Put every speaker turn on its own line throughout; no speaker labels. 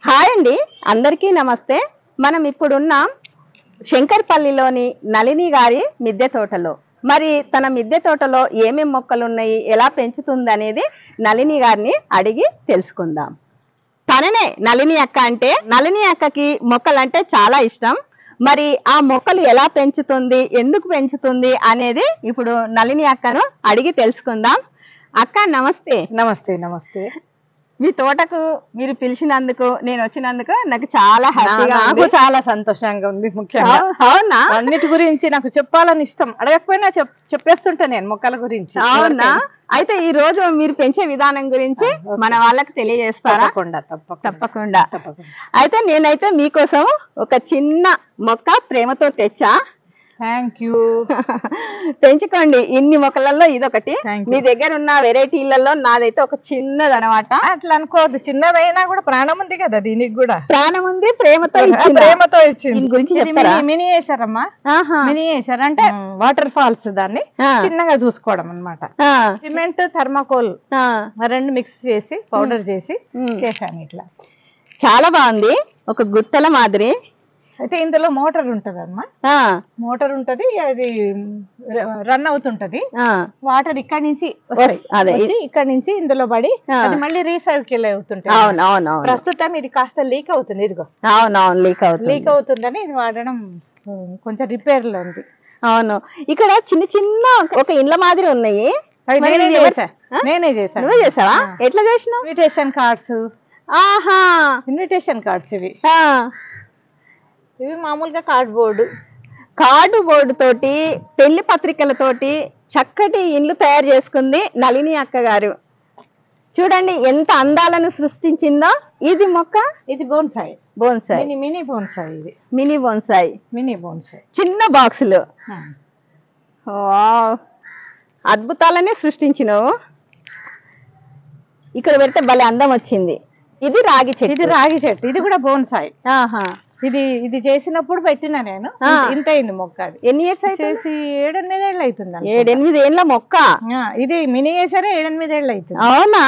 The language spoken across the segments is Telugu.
హాయ్ అండి, అందరికీ నమస్తే. మనం ఇప్పుడున్న శంకర్పల్లిలోని నళిని గారి మిద్దె తోటలో. మరి తన మిద్దె తోటలో ఏమేం మొక్కలు ఉన్నాయి, ఎలా పెంచుతుంది అనేది నళిని గారిని అడిగి తెలుసుకుందాం. తననే నళిని అక్క. అంటే నళిని అక్కకి మొక్కలు అంటే చాలా ఇష్టం. మరి ఆ మొక్కలు ఎలా పెంచుతుంది, ఎందుకు పెంచుతుంది అనేది ఇప్పుడు నళిని అక్కను అడిగి తెలుసుకుందాం. అక్క నమస్తే.
నమస్తే. నమస్తే.
మీ తోటకు మీరు పిలిచినందుకు, నేను వచ్చినందుకు నాకు చాలా హ్యాపీగా,
నాకు చాలా సంతోషంగా ఉంది. ముఖ్యంగా
అవునా,
అన్నిటి గురించి నాకు చెప్పాలని ఇష్టం, అడగకపోయినా చెప్పేస్తుంటా నేను మొక్కల గురించి.
అవునా? అయితే ఈ రోజు మీరు పెంచే విధానం గురించి మన వాళ్ళకి తెలియజేస్తారా? తప్పకుండా. అయితే నేనైతే మీకోసం ఒక చిన్న మొక్క ప్రేమతో తెచ్చా.
Thank you.
పెంచుకోండి. ఇన్ని మొక్కలలో ఇదొకటి. మీ దగ్గర ఉన్న వెరైటీలలో నాదైతే ఒక చిన్నది అనమాట.
అట్లా అనుకోవద్దు, చిన్నదైనా కూడా ప్రాణం ఉంది కదా దీనికి కూడా.
ప్రాణం ఉంది, ప్రేమతో
ఇచ్చింది.
దీని గురించి చెప్తారా?
మినియేచర్ అమ్మా. మినియేచర్ అంటే వాటర్ ఫాల్స్, దాన్ని చిన్నగా చూసుకోవడం అన్నమాట. సిమెంట్ థర్మాకోల్ రెండు మిక్స్ చేసి పౌడర్ చేసి చేశాను ఇట్లా.
చాలా బాగుంది, ఒక గుట్టల మాదిరి.
అయితే ఇందులో మోటార్ ఉంటదమ్మా. మోటార్ ఉంటది, అది రన్ అవుతుంటది. వాటర్ ఇక్కడ నుంచి ఇక్కడ నుంచి ఇందులో పడి అది మళ్ళీ రీసైకిల్ అవుతుంటది. ప్రస్తుతం ఇది కాస్త లీక్ అవుతుంది. ఇదిగో లీక్ అవుతుందని ఇది వాడడం కొంచెం రిపేర్ లో ఉంది.
అవును, ఇక్కడ చిన్న చిన్న ఒక ఇండ్ల మాదిరి ఉన్నాయి.
నేనే చేశాను.
నువ్వే చేసావా? ఎట్లా చేసినావు?
Invitation cards. ఇన్విటేషన్ కార్డ్స్ ఇవి మామూలుగా కార్డు బోర్డు తోటి,
పెళ్లి పత్రికలతోటి చక్కటి ఇండ్లు తయారు చేసుకుంది నళిని అక్క గారు. చూడండి ఎంత అందాలను సృష్టించిందో. ఇది మొక్క, ఇది బోన్సాయి.
Mini bonsai. ఇది
మినీ బోన్సాయి చిన్న బాక్సులు. అద్భుతాలనే సృష్టించినావు. ఇక్కడ పెడితే భలే అందం వచ్చింది. ఇది రాగి చెట్టు.
ఇది కూడా బోన్సాయి. ఇది చేసినప్పుడు పెట్టినా నేను. ఇంత అయింది మొక్క. అది
ఎన్ని ఇయర్స్
చేసి 7-8 ఏళ్ళు అవుతుంది.
7-8 ఏళ్ళ మొక్క.
ఇది మినియేచరే 7-8 ఏళ్ళు అవుతుంది.
అవునా?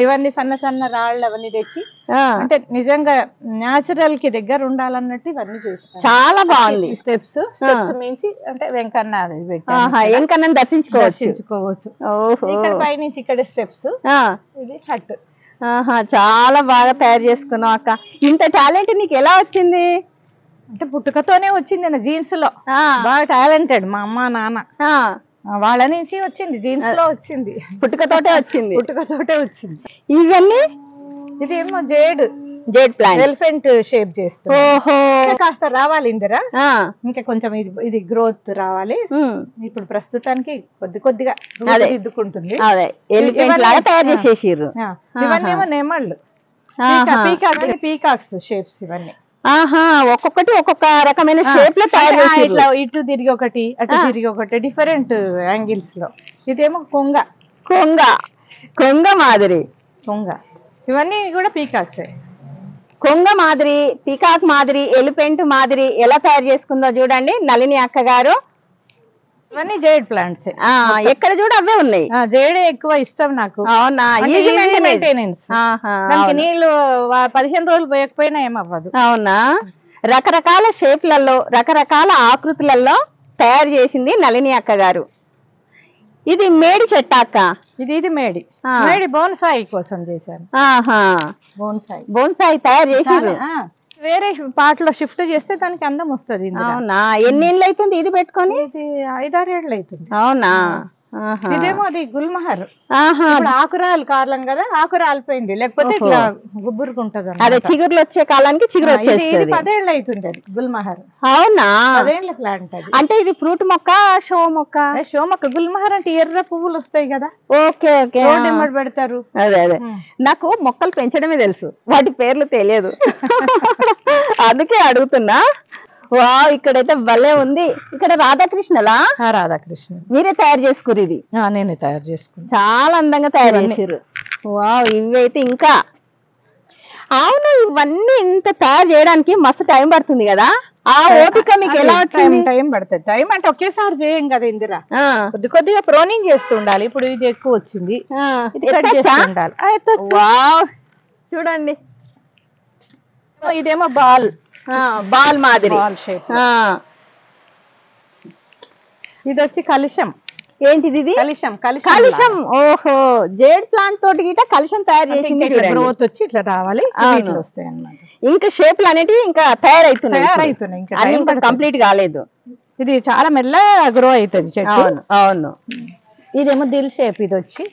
ఇవన్నీ సన్న రాళ్ళు అవన్నీ తెచ్చి, అంటే నిజంగా న్యాచురల్ కి దగ్గర ఉండాలన్నట్టు ఇవన్నీ చేస్తాను.
చాలా బాగుంది.
స్టెప్స్ మించి అంటే
వెంకన్న దర్శించుకోవచ్చు.
ఇక్కడ పైనుంచి ఇక్కడ స్టెప్స్. ఇది హట్.
చాలా బాగా తయారు చేసుకున్నావు అక్క. ఇంత టాలెంట్ నీకు ఎలా వచ్చింది?
అంటే పుట్టుకతోనే వచ్చింది. నా జీన్స్ లో బాగా టాలెంటెడ్. మా అమ్మ నాన్న వాళ్ళ నుంచి వచ్చింది, జీన్స్ లో వచ్చింది.
పుట్టుకతోటే వచ్చింది. ఇవన్నీ
ఇదేమో జేడ్
ప్లాంట్,
ఎలిఫెంట్ షేప్ చేస్తుంది. కాస్త రావాలి ఇందిరా, ఇంకా కొంచెం ఇది గ్రోత్ రావాలి. ఇప్పుడు ప్రస్తుతానికి కొద్దిగా దిద్దుకుంటుంది. ఇవన్నీ ఏమో నెమళ్ళు, పీకాక్స్ షేప్స్. ఇవన్నీ
ఒక్కొక్కటి ఒక్కొక్క రకమైన షేప్ లో తయారు చేసి,
ఇట్లా ఇటు తిరిగి ఒకటి, అటు తిరిగి ఒకటి, డిఫరెంట్ యాంగిల్స్ లో. ఇదేమో
కొంగ మాదిరి.
ఇవన్నీ కూడా పీకాక్స్.
కొంగ మాదిరి, పీకాక్ మాదిరి, ఎలిఫెంట్ మాదిరి ఎలా తయారు చేసుకుందో చూడండి నళిని అక్క గారు.
ఇవన్నీ జైడ్ ప్లాంట్స్.
ఎక్కడ చూడ అవే ఉన్నాయి.
జైడే ఎక్కువ ఇష్టం నాకు.
అవునా?
మెయింటెనెన్స్. నీళ్లు 15 రోజులు పోయకపోయినా ఏమవ్వదు.
అవునా? రకరకాల షేప్లలో, రకరకాల ఆకృతులలో తయారు చేసింది నళిని అక్క గారు. ఇది మేడి చెట్టు అక్క.
ఇది మేడి బోన్సాయి కోసం చేశాను.
బోన్సాయి తయారు చేసి
వేరే పార్ట్ లో షిఫ్ట్ చేస్తే దానికి అందం వస్తుంది.
అవునా? ఎన్ని ఏళ్ళు అవుతుంది ఇది పెట్టుకొని?
ఇది 5-6 ఏళ్ళు అవుతుంది.
అవునా?
ఇదేమో అది గుల్మహర్. ఆకురాలు కాలం కదా, ఆకు రాలిపోయింది, లేకపోతే ఇట్లా గుబ్బురుకుంటది.
అదే చిగురులు వచ్చే కాలానికి చిగురు వచ్చేది.
ఇది 10 ఏళ్ళు అవుతుంది అది గుల్మహర్.
అవునా?
10 ఏళ్ల ప్లాంట్ అది.
అంటే ఇది ఫ్రూట్ మొక్క, షో మొక్క?
గుల్మహర్ అంటే ఎర్ర పువ్వులు వస్తాయి కదా.
ఓకే.
పెడతారు.
అదే నాకు మొక్కలు పెంచడమే తెలుసు, వాటి పేర్లు తెలియదు. అందుకే అడుగుతున్నా. వావ్, ఇక్కడైతే భలే ఉంది. ఇక్కడ రాధాకృష్ణలా?
రాధాకృష్ణ
మీరే తయారు చేసుకురు? ఇది
నేనే తయారు చేసుకున్నా.
చాలా అందంగా తయారు చేసారు. వావ్, ఇవైతే ఇంకా. అవును, ఇవన్నీ ఇంత తయారు చేయడానికి మస్తు టైం పడుతుంది కదా. ఆ ఓపిక మీకు ఎలా వచ్చింది?
టైం పడుతుంది. టైం అంటే ఒకేసారి చేయం కదా ఇందిరా, కొద్దిగా ప్రోనింగ్ చేస్తూ ఉండాలి. ఇప్పుడు ఇది ఎక్కువ వచ్చింది,
వావ్, చూడండి
ఇదేమో బాల్
బాల్ మాదిరి
బాల్ షేప్. ఇది వచ్చి కలుషం.
ఏంటిది ఇది?
కలుషం.
కలుషం. ఓహో, జేడ్ ప్లాంట్ తోటి గిట కలుషం తయారు చేసింది.
గ్రోత్ వచ్చి ఇట్లా రావాలి, వస్తాయి అన్నమాట.
ఇంకా షేప్లు అనేటివి ఇంకా తయారైతున్నాయి, ఇంకా కంప్లీట్ కాలేదు.
ఇది చాలా మెల్లగా గ్రో అవుతుంది చెట్టు.
అవును అవును.
ఇదేమో దిల్ షేప్. ఇది వచ్చి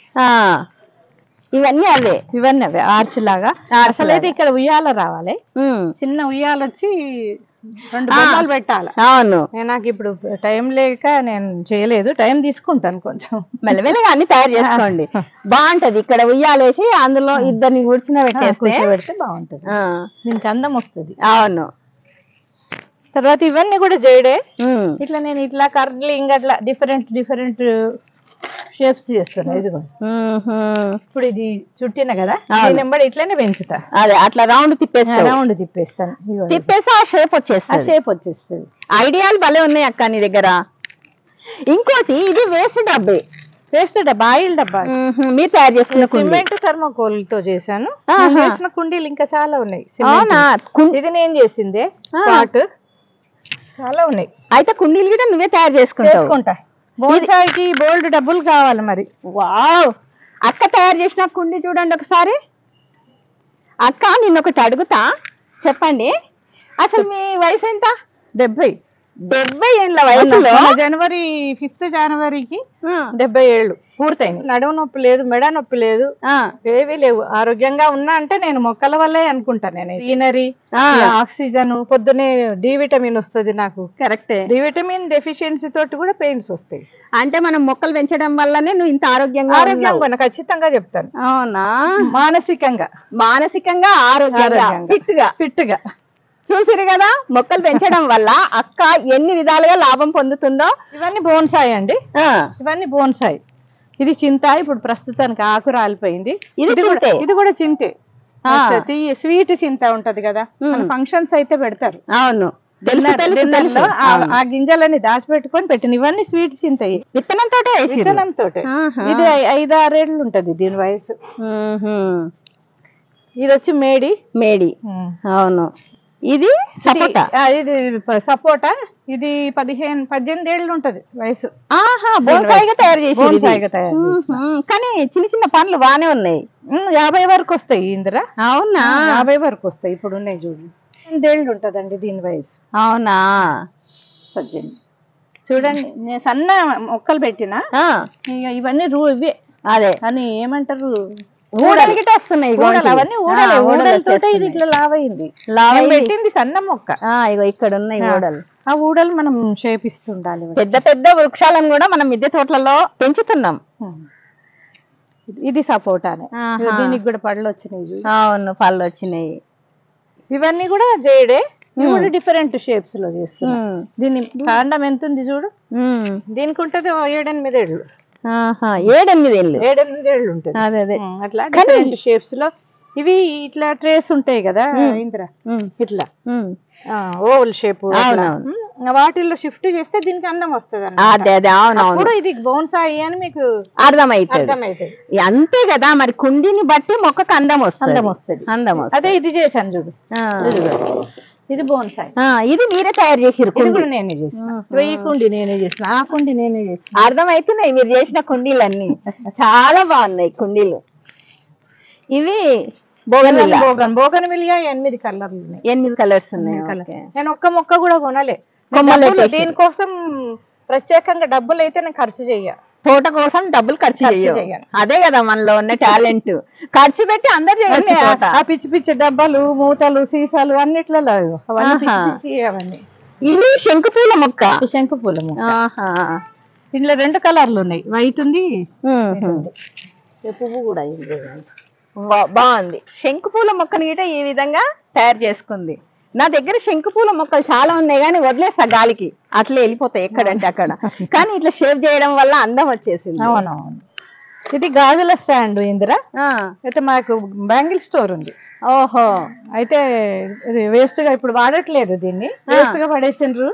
ఇవన్నీ అవే
ఆర్చ్ లాగా. అసలైతే ఇక్కడ ఉయ్యాల రావాలి, చిన్న ఉయ్యాల వచ్చి 2 బొమ్మలు పెట్టాలి.
అవును,
నాకు ఇప్పుడు టైం లేక నేను చేయలేదు, టైం తీసుకుంటాను కొంచెం.
మెల్లమెల్లగా అన్ని తయారు చేసుకోండి. బాగుంటది. ఇక్కడ ఉయ్యాలేసి అందులో ఇద్దరిని కూర్చోబెడితే బాగుంటది,
దీనికి అందం వస్తుంది.
అవును.
తర్వాత ఇవన్నీ కూడా జేడే. ఇట్లా నేను ఇట్లా కర్లింగ్ అట్లా డిఫరెంట్ షేప్స్ చేస్తున్నా. ఇదిగో ఇప్పుడు ఇది చుట్టిన కదా, నెంబడి ఇట్లానే పెంచుతా.
అదే అట్లా రౌండ్
తిప్పేస్తాను.
తిప్పేసి ఆ షేప్ వచ్చేస్తుంది. ఐడియాలు భలే ఉన్నాయి అక్క నీ దగ్గర. ఇంకోటి ఇది వేస్ట్ డబ్బా, ఆయిల్ డబ్బా. మీరు తయారు చేసుకున్న
సిమెంట్ థర్మోకోల్ తో చేశాను. చేసిన కుండీలు ఇంకా చాలా ఉన్నాయి. ఇది నేను చేసిందే పాట్, చాలా ఉన్నాయి.
అయితే కుండీలు కూడా నువ్వే తయారు చేసుకుంటా.
బోన్సాయికి బోల్డ్ డబ్బులు కావాలి మరి.
వావ్, అక్క తయారు చేసిన కుండీ చూడండి ఒకసారి. అక్క నిన్న ఒకటి అడుగుతా, చెప్పండి అసలు మీ వయసు ఎంత? 70 ఏళ్ళ వయసులో
జనవరి 5 జనవరికి 70 ఏళ్ళు పూర్తయింది. నడుము నొప్పి లేదు, మెడ నొప్పి లేదు, ఏవీ లేవు. ఆరోగ్యంగా ఉన్నా అంటే నేను మొక్కల వల్లే అనుకుంటా. నేను గ్రీనరీ, ఆక్సిజన్, పొద్దునే డి విటమిన్ వస్తుంది నాకు.
కరెక్టే.
డి విటమిన్ డెఫిషియన్సీ తోటి కూడా పెయిన్స్ వస్తాయి.
అంటే మనం మొక్కలు పెంచడం వల్లనే నువ్వు ఇంత ఆరోగ్యంగా
ఖచ్చితంగా చెప్తాను.
అవునా?
మానసికంగా
ఆరోగ్యంగా
ఫిట్ గా
చూసిరు కదా, మొక్కలు పెంచడం వల్ల అక్క ఎన్ని విధాలుగా లాభం పొందుతుందో.
ఇవన్నీ బోన్సాయి అండి, ఇవన్నీ బోన్సాయి. ఇది చింత, ఇప్పుడు ప్రస్తుతానికి ఆకు రాలిపోయింది. ఇది కూడా చింతే, స్వీట్ చింత ఉంటది కదా, ఫంక్షన్స్ అయితే పెడతారు.
అవును,
ఆ గింజలని దాచిపెట్టుకొని పెట్టిన. ఇవన్నీ స్వీట్ చింతయి, విత్తనంతో. ఇది 5-6 ఏళ్ళు ఉంటది దీని వయసు. ఇది వచ్చి మేడి.
అవును. ఇది
సపోటా. ఇది 18 ఏళ్ళు ఉంటది వయసు.
బోన్సాయిగా తయారు చేసి. కానీ చిన్న పనులు బానే ఉన్నాయి.
50 వరకు వస్తాయి ఇందిరా.
అవునా?
50 వరకు వస్తాయి. ఇప్పుడు ఉన్నాయి చూడు. 8 ఏళ్ళు ఉంటదండి దీని వయసు.
అవునా?
18. చూడండి, నేను సన్న మొక్కలు పెట్టినా ఇవన్నీ ఇవే.
అదే
అని ఏమంటారు,
వస్తున్నాయి.
అవన్నీ ఊడలతో ఇది ఇట్లా లావైంది. పెట్టింది సన్న మొక్క.
ఇగో ఇక్కడ ఉన్నాయి ఊడలు.
ఆ ఊడలు మనం చేపిస్తుండాలి.
పెద్ద వృక్షాలను కూడా మనం మిద్దె తోటలలో పెంచుతున్నాం.
ఇది సపోటానే, దీనికి కూడా పళ్ళు వచ్చినాయి.
అవును, పళ్ళు వచ్చినాయి.
ఇవన్నీ కూడా జేడే, డిఫరెంట్ షేప్స్ లో చేస్తున్నాం. దీని కాండం ఎంత ఉంది చూడు. దీనికి ఉంటది 7-8 ఏళ్ళు. 7-8 ఏళ్ళు ఉంటుంది. అట్లా డిఫరెంట్ షేప్స్ లో. ఇవి ఇట్లా ట్రేస్ ఉంటాయి కదా ఇంద్ర, ఇట్లా ఓవల్ షేప్. వాటిల్లో షిఫ్ట్ చేస్తే దీనికి అందం వస్తుంది. అప్పుడు ఇది బోన్సాయి అని మీకు అర్థమైతుంది.
అంతే కదా మరి, కుండీని బట్టి మొక్కకు అందం వస్తుంది.
అదే ఇది చేశాను చూడు, ఇది బోన్సాయి.
ఇది మీరే తయారు చేసిరు?
నేనే చేసిన. ఈ కుండీ నేనే చేసిన, ఆ కుండీ నేనే చేసిన.
అర్థమవుతున్నాయి మీరు చేసిన కుండీలన్నీ. చాలా బాగున్నాయి కుండీలు. ఇవి
బోగన్ విలియా 8 కలర్లు ఉన్నాయి.
8 కలర్స్ ఉన్నాయి.
నేను ఒక్క మొక్క కూడా కొనలే. దీనికోసం ప్రత్యేకంగా డబ్బులు అయితే నేను ఖర్చు చెయ్య.
తోట కోసం డబ్బులు ఖర్చు చెయ్యను. అదే కదా మనలో ఉన్న టాలెంట్. ఖర్చు పెట్టి అందరు చేయొచ్చు.
ఆ పిచ్చి డబ్బాలు, మూటలు, సీసాలు అన్నిట్లో అవన్నీ.
ఇది శంకుపూల మొక్క.
ఇందులో 2 కలర్లు ఉన్నాయి, వైట్ ఉంది,
పువ్వు కూడా బాగుంది. శంకుపూల మొక్కని గిట ఈ విధంగా తయారు చేసుకుంది. నా దగ్గర శంకుపూల మొక్కలు చాలా ఉన్నాయి కానీ వదిలేస్తా గాలికి, అట్లా వెళ్ళిపోతాయి ఎక్కడంటే అక్కడ. కానీ ఇట్లా షేప్ చేయడం వల్ల అందం వచ్చేసింది.
అవునవును. ఇది గాజుల స్టాండ్ ఇందిరా. అయితే మాకు బ్యాంగిల్ స్టోర్ ఉంది.
ఓహో.
అయితే వేస్ట్ గా ఇప్పుడు వాడట్లేదు, దీన్ని వేస్ట్ గా పడేసిండ్రు.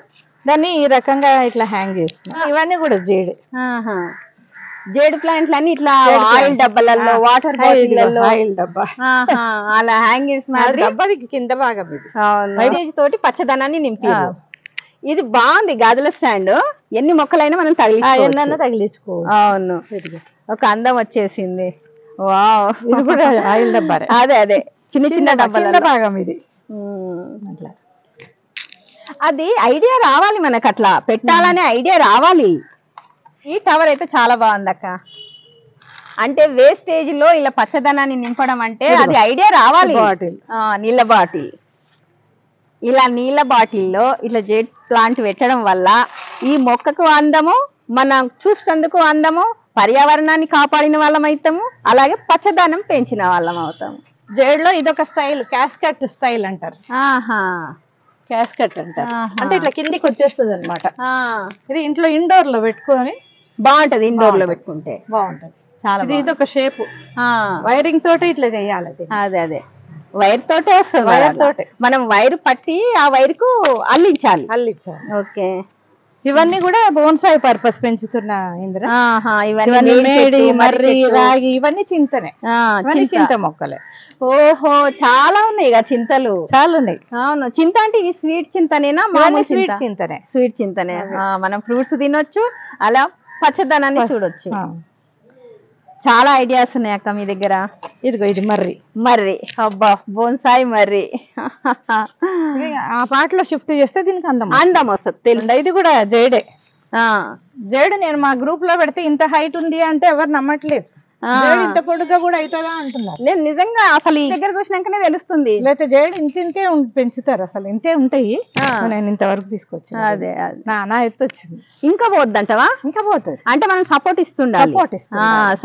దాన్ని ఈ రకంగా ఇట్లా హ్యాంగ్ చేస్తున్నాం. ఇవన్నీ కూడా జేడే.
జేడు ప్లాంట్లు అన్ని ఇట్లా ఆయిల్ డబ్బాలలో వాటర్ బాటిల్లలో
ఆయిల్ డబ్బా
అలా హ్యాంగింగ్స్
డబ్బాకి కింద భాగం ఇది
వైరేజ్ తోటి పచ్చదనాన్ని నింపారు. ఇది బాగుంది గదుల స్టాండ్. ఎన్ని మొక్కలైనా మనం
తగిలించుకో.
అవును, ఒక అందం వచ్చేసింది. వావ్,
ఇది కూడా ఆయిల్ డబ్బా.
అదే అదే చిన్న చిన్న డబ్బాల
భాగం ఇది.
అట్లా అది ఐడియా రావాలి మనకు, అట్లా పెట్టాలనే ఐడియా రావాలి. ఈ టవర్ అయితే చాలా బాగుంది అక్క. అంటే వేస్టేజ్ లో ఇలా పచ్చదనాన్ని నింపడం అంటే అది ఐడియా రావాలి. నీళ్ళ బాటిల్, ఇలా నీళ్ళ బాటిల్లో ఇట్లా జెడ్ ప్లాంట్ పెట్టడం వల్ల ఈ మొక్కకు అందము, మనం చూసేందుకు అందము, పర్యావరణాన్ని కాపాడిన వాళ్ళం అవుతాము, అలాగే పచ్చదనం పెంచిన వాళ్ళం అవుతాము.
జేడ్లో ఇదొక స్టైల్, క్యాస్కట్ స్టైల్ అంటారు. క్యాస్కట్ అంటారు అంటే ఇట్లా కిందికి వచ్చేస్తుంది అనమాట. ఇది ఇంట్లో ఇండోర్ లో పెట్టుకొని
బాగుంటది. ఇండోర్ లో పెట్టుకుంటే
బాగుంటది చాలా. ఇది ఒక షేప్ వైరింగ్ తోటి ఇట్లా చేయాలి.
అదే అదే వైర్ తోటే వస్తుంది. వైర్ తోటే మనం వైర్ పట్టి ఆ వైర్ కు అల్లించాలి. ఓకే,
ఇవన్నీ కూడా బోన్సాయి పర్పస్ పెంచుతున్నా ఇంద్ర.
ఇవన్నీ మేడి, మర్రి,
రాగి ఇవన్నీ చింతనే, చింత మొక్కలే.
ఓహో, చాలా ఉన్నాయి ఇక చింతలు,
చాలా ఉన్నాయి.
అవును, చింత అంటే ఇవి స్వీట్ చింతనేనా? మామూలు
స్వీట్ చింతనే.
స్వీట్ చింతనే. మనం ఫ్రూట్స్ తినొచ్చు, అలా పచ్చదనాన్ని చూడొచ్చు. చాలా ఐడియాస్ ఉన్నాయి అక్క మీ దగ్గర.
ఇదిగో ఇది మర్రి.
మర్రి, అబ్బా, బోన్సాయి మర్రి.
ఆ పాటలో షిఫ్ట్ చేస్తే దీనికి
అందం వస్తుంది.
ఇది కూడా జేడే. జేడు నేను మా గ్రూప్ లో పెడితే ఇంత హైట్ ఉంది అంటే ఎవరు నమ్మట్లేదు. ఇంత పొడుగా కూడా అవుతుందా అంటున్నారు.
నేను నిజంగా అసలు ఈ దగ్గర చూసినాకనే తెలుస్తుంది.
లేకపోతే జేడు ఇంతే పెంచుతారు, అసలు ఇంతే ఉంటాయి. నేను ఇంతవరకు తీసుకొచ్చి
అదే
నా ఎత్తు వచ్చింది.
ఇంకా పోద్దంటవా?
ఇంకా పోతుంది
అంటే మనం సపోర్ట్ ఇస్తుండాలి.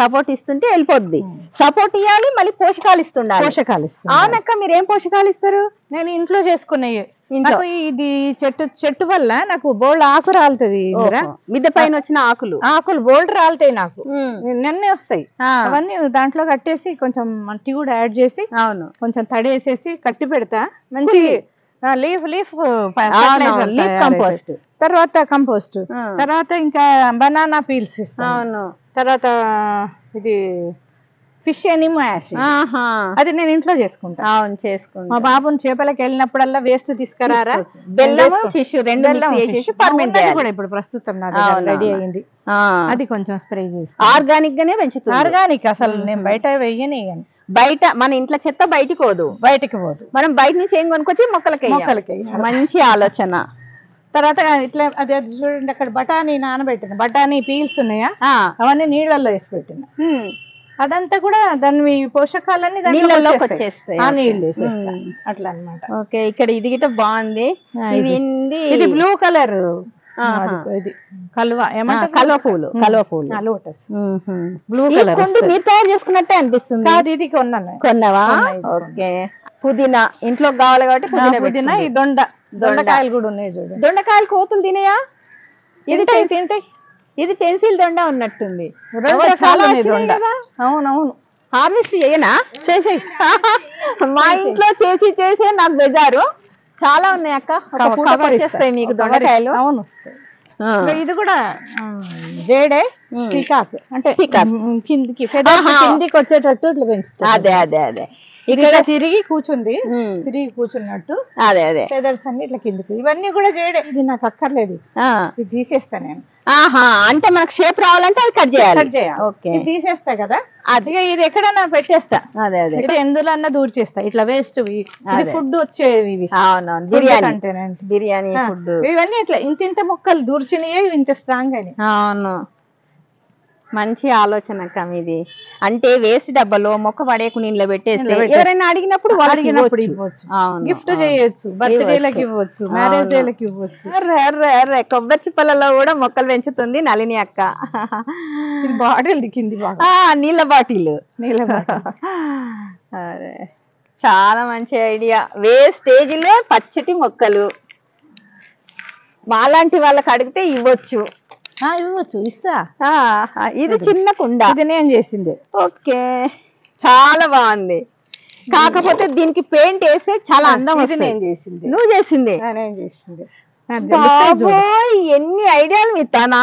సపోర్ట్ ఇస్తుంటే వెళ్ళిపోద్ది. సపోర్ట్ ఇవ్వాలి, మళ్ళీ పోషకాలు ఇస్తుండాలి. అవునక్క, మీరు ఏం పోషకాలు ఇస్తారు?
నేను ఇంట్లో చేసుకున్నాయి. ఇది చెట్టు వల్ల నాకు బోల్డ్ ఆకు రాలుతుంది.
మిద్దె పైన వచ్చిన
ఆకులు బోల్డ్ రాలుతాయి నాకు, నిన్నే వస్తాయి. అవన్నీ దాంట్లో కట్టేసి కొంచెం మట్టి కూడా యాడ్ చేసి, అవును, కొంచెం తడేసేసి కట్టి పెడతా. మంచి లీఫ్
కంపోస్ట్,
తర్వాత కంపోస్ట్, తర్వాత ఇంకా బనానా పీల్స్ ఇస్తాను. తర్వాత ఇది ఫిష్ ఎనిమో యాసిడ్, అది నేను ఇంట్లో చేసుకుంటా.
అవును, చేసుకుంటా.
మా బాబుని చేపలకి వెళ్ళినప్పుడల్లా వేస్ట్ తీసుకురారా,
బెల్లము ఫిష్ రెండు
కూడా ఇప్పుడు ప్రస్తుతం రెడీ అయ్యింది. అది కొంచెం స్ప్రే చేసి
ఆర్గానిక్ గానే పెంచుతుంది.
ఆర్గానిక్, అసలు నేను బయట వెయ్యని.
బయట మన ఇంట్లో చెత్త బయటికి పోదు. మనం బయట నుంచి ఏం కొనుక్కొచ్చి మొక్కలకి. మంచి ఆలోచన.
తర్వాత ఇట్లా అదే చూడండి, అక్కడ బఠానీ నానబెట్టిన బఠానీ పీల్స్ ఉన్నాయా, అవన్నీ నీళ్ళల్లో వేసి పెట్టిన. అదంతా కూడా దాని పోషకాలన్నీ
నీళ్ళలోకి వచ్చేస్తాయి.
నీళ్ళు అట్లా అన్నమాట.
ఓకే, ఇక్కడ ఇది గిట్ట బాగుంది.
ఇది బ్లూ కలర్, ఇది కలువ ఏమంటే
కలువ పూలు.
Lotus blue colour.
మీరు తయారు చేసుకున్నట్టే అనిపిస్తుంది.
అది ఇది
కొన్నావా? ఓకే. పుదీనా ఇంట్లో కావాలి కాబట్టి
పుదీనా. ఈ దొండకాయలు కూడా ఉన్నాయి చూడు.
దొండకాయలు కోతులు తినయా?
తింటాయి.
ఇది పెన్సిల్ దొండ ఉన్నట్టుంది.
అవునవును,
హార్వెస్ట్ చేయనా? చేసేయి. మా ఇంట్లో చేసే నాకు బెజారు. చాలా ఉన్నాయి అక్క, వచ్చేస్తాయి మీకు దొండకాయలు.
అవును, ఇది కూడా జేడే. పీకాక్ అంటే కిందికి వచ్చేటట్టు ఇట్లా పెంచుతుంది.
అదే
ఇక్కడ తిరిగి కూర్చున్నట్టు.
అదే
ఫెదర్స్ అన్ని ఇట్లా కిందికి. ఇవన్నీ కూడా జేడే. ఇది నాకు అక్కర్లేదు, ఇది తీసేస్తా నేను.
అంటే మనకు షేప్ రావాలంటే అది కట్ చేయాలి. ఓకే,
తీసేస్తా కదా. అది ఇది ఎక్కడన్నా పెట్టేస్తా.
అదే
ఎందులన్నా దూర్ చేస్తా. ఇట్లా వేస్ట్ ఫుడ్ వచ్చేవి ఇవి.
అవునవును, బిర్యానీ ఫుడ్.
ఇవన్నీ ఇట్లా ఇంత మొక్కలు దూర్చినయే ఇంత స్ట్రాంగ్ అని.
అవును, మంచి ఆలోచన అక్క మీది. అంటే వేస్ట్ డబ్బాలో మొక్క పడేకు నీళ్ళు పెట్టేస్తే ఎవరైనా అడిగినప్పుడు
ఇవ్వచ్చు. గిఫ్ట్ చేయొచ్చు, బర్త్డేలకు ఇవ్వచ్చు, మ్యారేజ్ డేలకు ఇవ్వచ్చు.
కొబ్బరి చిప్పలలో కూడా మొక్కలు పెంచుతుంది నళిని అక్క.
బాటిల్ కింది
నీళ్ళ బాటిల్. అరే, చాలా మంచి ఐడియా. వేస్టేజ్ లో పచ్చటి మొక్కలు మాలాంటి వాళ్ళకి అడిగితే ఇవ్వచ్చు.
ఇస్తా.
ఇది చిన్న కుండ,
ఇది నేను చేసింది.
ఓకే, చాలా బాగుంది. కాకపోతే దీనికి పెయింట్ వేస్తే చాలా అందం వస్తుంది.
నేను చేసింది.
నువ్వు చేసింది?
నేను చేసింది.
ఎన్ని ఐడియాలు మీతానా.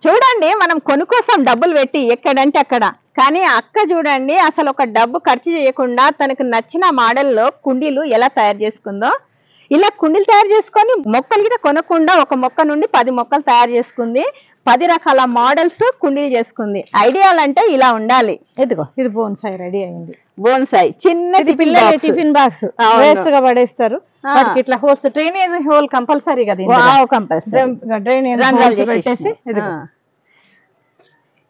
చూడండి మనం కొనుక్కోసాం డబ్బులు పెట్టి ఎక్కడంటే అక్కడ, కానీ అక్క చూడండి అసలు ఒక డబ్బు ఖర్చు చేయకుండా తనకు నచ్చిన మోడల్లో కుండీలు ఎలా తయారు చేసుకుందో. ఇలా కుండీలు తయారు చేసుకొని మొక్కలు గిట్ట కొనకుండా ఒక మొక్క నుండి 10 మొక్కలు తయారు చేసుకుంది. 10 రకాల మోడల్స్ కుండీలు చేసుకుంది. ఐడియాలు అంటే ఇలా ఉండాలి.
ఇదిగో ఇది బోన్సాయి రెడీ అయింది.
బోన్సాయి చిన్న
పిల్లలు టిఫిన్ బాక్స్ వేస్ట్ గా పడేస్తారు. ఇట్లా హోల్స్ డ్రైనేజ్ హోల్ కంపల్సరీ కదా, డ్రైనేజ్ పెట్టేసి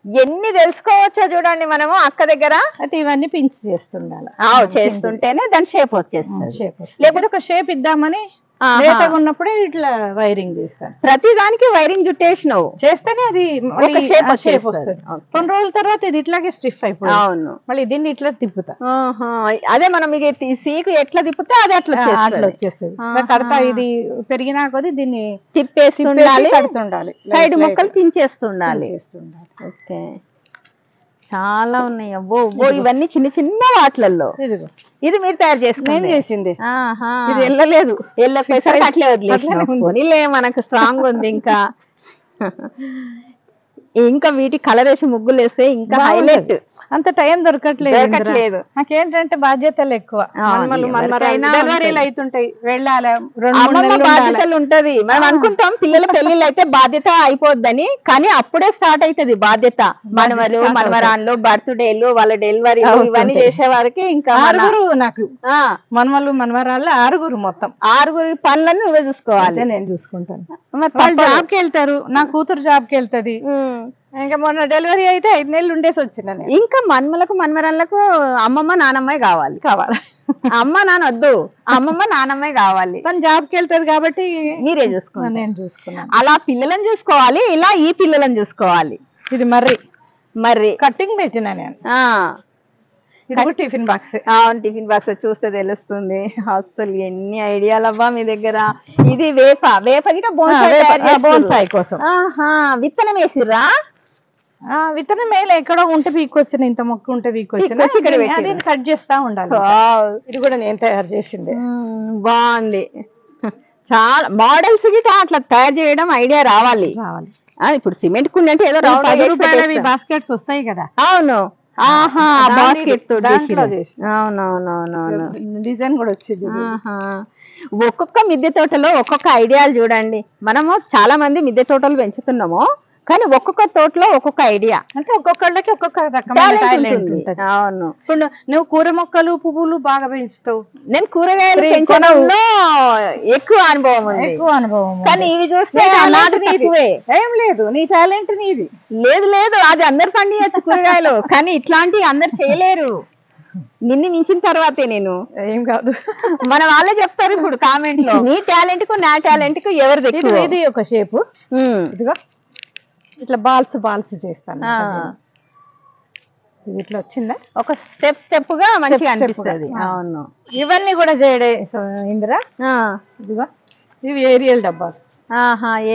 ఎన్ని తెలుసుకోవచ్చో చూడండి మనము అక్క దగ్గర.
అయితే ఇవన్నీ పించ్ చేస్తుండాలి,
చేస్తుంటేనే దాని షేప్ వచ్చేస్తుంది.
లేకపోతే ఒక షేప్ ఇద్దామని లేతగా ఉన్నప్పుడే ఇట్లా వైరింగ్ చేస్తాను.
ప్రతి దానికి వైరింగ్ చుట్టేసినావు
చేస్తేనే అది షేప్ వస్తుంది. కొన్ని రోజుల తర్వాత ఇది ఇట్లాగే స్టిఫ్ అయిపోయింది.
అవును, మళ్ళీ
దీన్ని ఇట్లా తిప్పుతా.
అదే మనం సీకు ఎట్లా తిప్పుతే అది అట్లా
వచ్చేస్తుంది. కడతా ఇది పెరిగినా కొద్ది దీన్ని
తిప్పేస్తుండాలి,
కడుతుండాలి,
సైడ్ మొక్కలు తించేస్తుండాలి. ఓకే, చాలా ఉన్నాయి. అబ్బో ఇవన్నీ చిన్న చిన్న వాటిలలో. ఇది మీరు తయారు
చేసింది.
ఇది వెళ్ళలేదు, వెళ్ళేసరికి అట్లే వదిలేలే, మనకు స్ట్రాంగ్ ఉంది. ఇంకా వీటి కలర్ వేసి ముగ్గులు వేస్తే ఇంకా హైలైట్.
అంత టైం దొరకట్లేదు. నాకేంటంటే బాధ్యతలు ఎక్కువ. డెలివరీలు అవుతుంటాయి, వెళ్ళాలి,
బాధ్యతలు ఉంటది. మనం అనుకుంటాం పిల్లల పెళ్లిళ్ళు అయితే బాధ్యత అయిపోద్దని, కానీ అప్పుడే స్టార్ట్ అవుతుంది బాధ్యత. మనవలు మనవరాన్లు బర్త్డేలు వాళ్ళ డెలివరీలు ఇవన్నీ చేసే వారికి ఇంకా
నాకు మనవలు మనవరాళ్ళు 6 మొత్తం
6 పనులను నువ్వే చూసుకోవాలి.
నేను చూసుకుంటాను. వాళ్ళు జాబ్కి వెళ్తారు, నా కూతురు జాబ్కి వెళ్తది. ఇంకా మొన్న డెలివరీ అయితే 5 నెలలు ఉండేసి వచ్చిన.
ఇంకా మన్మలకు మనవరాళ్ళకు అమ్మమ్మ నానమ్మ కావాలి. అమ్మ నాన్న వద్దు, అమ్మమ్మ నానమ్మ కావాలి.
తను జాబ్కి వెళ్తారు కాబట్టి
మీరే చూసుకోండి.
నేను చూసుకున్నాను.
అలా పిల్లలను చూసుకోవాలి, ఇలా ఈ పిల్లలను చూసుకోవాలి.
ఇది మర్రి కట్టింగ్ పెట్టినా నేను. Tiffin box.
టిఫిన్ బాక్స్ చూస్తే తెలుస్తుంది. అసలు ఎన్ని ఐడియాలు అవ్వా మీ దగ్గర. ఇది వేప గిట
బోన్సాయి కోసం
విత్తనం వేసిర్రా?
విత్తనం మేలు ఎక్కడో ఉంటే పీక్కొచ్చిన, ఇంత మొక్క ఉంటే పీక్కొచ్చిన, కట్ చేస్తా ఉండాలి. ఇది కూడా నేను తయారు చేసింది.
బాగుంది. చాలా మోడల్స్ గిట అట్లా తయారు చేయడం ఐడియా రావాలి. ఇప్పుడు సిమెంట్ కుండి అంటే ఏదో
10 రూపాయలవి బాస్కెట్స్ వస్తాయి కదా.
అవును, బాస్కెట్
డిజైన్ కూడా వచ్చింది.
ఒక్కొక్క మిద్దె తోటలో ఒక్కొక్క ఐడియాలు చూడండి. మనము చాలా మంది మిద్దె తోటలు పెంచుతున్నాము, కానీ ఒక్కొక్క తోటలో ఒక్కొక్క ఐడియా.
అంటే ఒక్కొక్కళ్ళకి ఒక్కొక్క రకమైన టాలెంట్ ఉంటుంది.
అవును,
ఇప్పుడు నువ్వు కూర మొక్కలు పువ్వులు బాగా పెంచుతావు,
నేను కూరగాయలు పెంచడంలో ఎక్కువ అనుభవం ఉంది. కానీ ఇవి చూస్తే
ఏం లేదు, నీ టాలెంట్ నీది.
లేదు అది అందరు పండియచ్చు కూరగాయలు, కానీ ఇట్లాంటివి అందరు చేయలేరు. నిన్ను మించిన తర్వాతే నేను.
ఏం కాదు,
మన వాళ్ళే చెప్తారు ఇప్పుడు కామెంట్ లో. నీ టాలెంట్ కు నా టాలెంట్ కు ఎవరు దగ్గర.
ఇది ఒక షేప్, ఇదిగో ఇట్లా బాల్స్ చేస్తాను. ఇట్లా వచ్చిందా,
ఒక స్టెప్ గా మంచిగా అనిపిస్తుంది. అవును,
ఇవన్నీ కూడా చేయడే ఇందిరా. ఇదిగో ఇవి ఏరియల్ డబ్బాలు.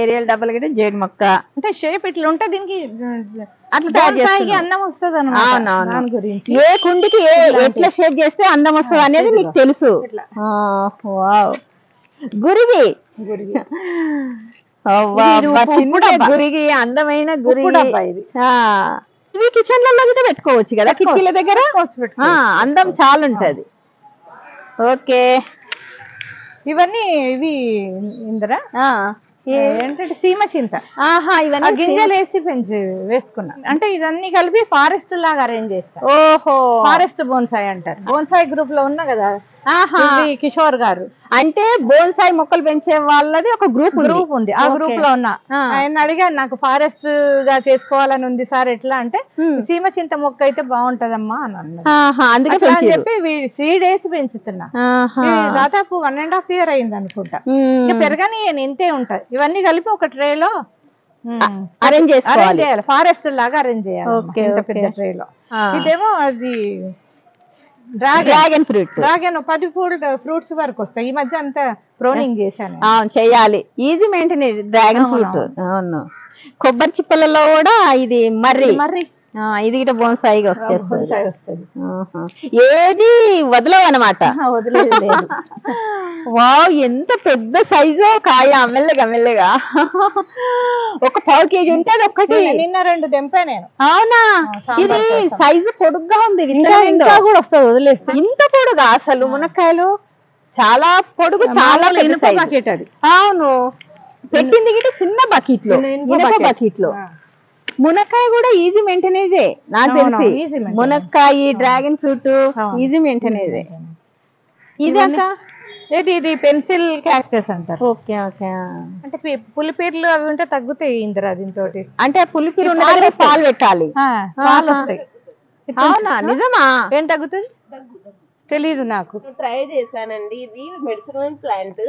ఏరియల్ డబ్బాలు కూడా జేడు మొక్క
అంటే షేప్ ఇట్లా ఉంటే దీనికి
అట్లా
అందం వస్తుంది అన్నమాట.
గురించి ఏ కుండికి ఎట్లా షేప్ చేస్తే అందం వస్తుంది అనేది నీకు తెలుసు. గురిగి గురిగి అందమైన గురిగి. ఇవి కిచెన్ లలో కూడా పెట్టుకోవచ్చు కదా, కిటికీల దగ్గర. అందం చాలా ఉంటది. ఓకే,
ఇవన్నీ ఇవి ఇందిరా ఏంటంటే సీమ చింత.
ఇవన్నీ
గింజలు వేసి వేసుకున్నా. అంటే ఇదన్నీ కలిపి ఫారెస్ట్ లాగా అరేంజ్ చేస్తా.
ఓహో,
ఫారెస్ట్ బోన్సాయి అంటారు. బోన్సాయి గ్రూప్ లో ఉన్నా కదా కిషోర్ గారు.
అంటే బోన్సాయి మొక్కలు పెంచే వాళ్ళది ఒక గ్రూప్
ఉంది. ఆ గ్రూప్ లో ఉన్నా. ఆయన అడిగాను, నాకు ఫారెస్ట్ గా చేసుకోవాలని ఉంది సార్, ఎట్లా అంటే సీమ చింత మొక్క అయితే బాగుంటదమ్మా అని అన్నారు. అందుకే అని చెప్పి సీడ్ వేసి పెంచుతున్నా. దాదాపు 1.5 year అయింది అనుకుంటా. పెరగని ఇంతే ఉంటాయి. ఇవన్నీ కలిపి ఒక ట్రేలో
అరేంజ్
చేయాలి, ఫారెస్ట్ లాగా అరేంజ్ చేయాలి పెద్ద ట్రేలో. ఇదేమో అది
డ్రాగన్
10 ఫ్రూట్స్ వరకు వస్తాయి. ఈ మధ్య అంతా ప్రోనింగ్ చేశాను.
చెయ్యాలి, ఈజీ మెయింటెనెన్స్ డ్రాగన్ ఫ్రూట్. అవును, కొబ్బరి చిప్పలలో కూడా ఇది మర్రి ఇది గిట్ట బోన్సాయిగా వచ్చేస్తుంది.
బోన్సాయి వస్తుంది.
ఏది వదలవు అనమాట.
వదిలేదు లేదు.
వావ్, ఎంత పెద్ద సైజు కాయ. మెల్లగా మెల్లగా ఒక 1/2 kg ఉంటుంది ఒక్కటి.
నిన్న 2 తెంపా నేను.
అవునా, ఇది సైజు పొడుగ్గా ఉంది.
ఇంకా కూడా వస్తుంది వదిలేస్తే.
ఇంత పొడుగా అసలు మునక్కాయలు చాలా పొడుగు, చాలా
బకెట్ అది.
అవును, పెట్టింది గిట్ట చిన్న బకెట్ లో, ఇనుప బకెట్ లో. మునక్కాయ కూడా ఈజీ మెయింటెనేజే నాకు తెలిసి. మునక్కాయ, డ్రాగన్ ఫ్రూట్ ఈజీ మెయింటెనేజే. ఇది అక్క,
ఇది పెన్సిల్ క్యాక్టస్ అంటారు.
Okay okay.
అంటే పులిపీర్లు అవి ఉంటే తగ్గుతాయి ఇందిరా దీంతో.
అంటే పులిపీరు పాలు పెట్టాలి,
పాలు వస్తాయి.
అవునా, నిజమా?
ఏం తగ్గుతుంది తెలీదు నాకు.
ట్రై చేశానండి. ఇది మెడిసినల్ ప్లాంట్.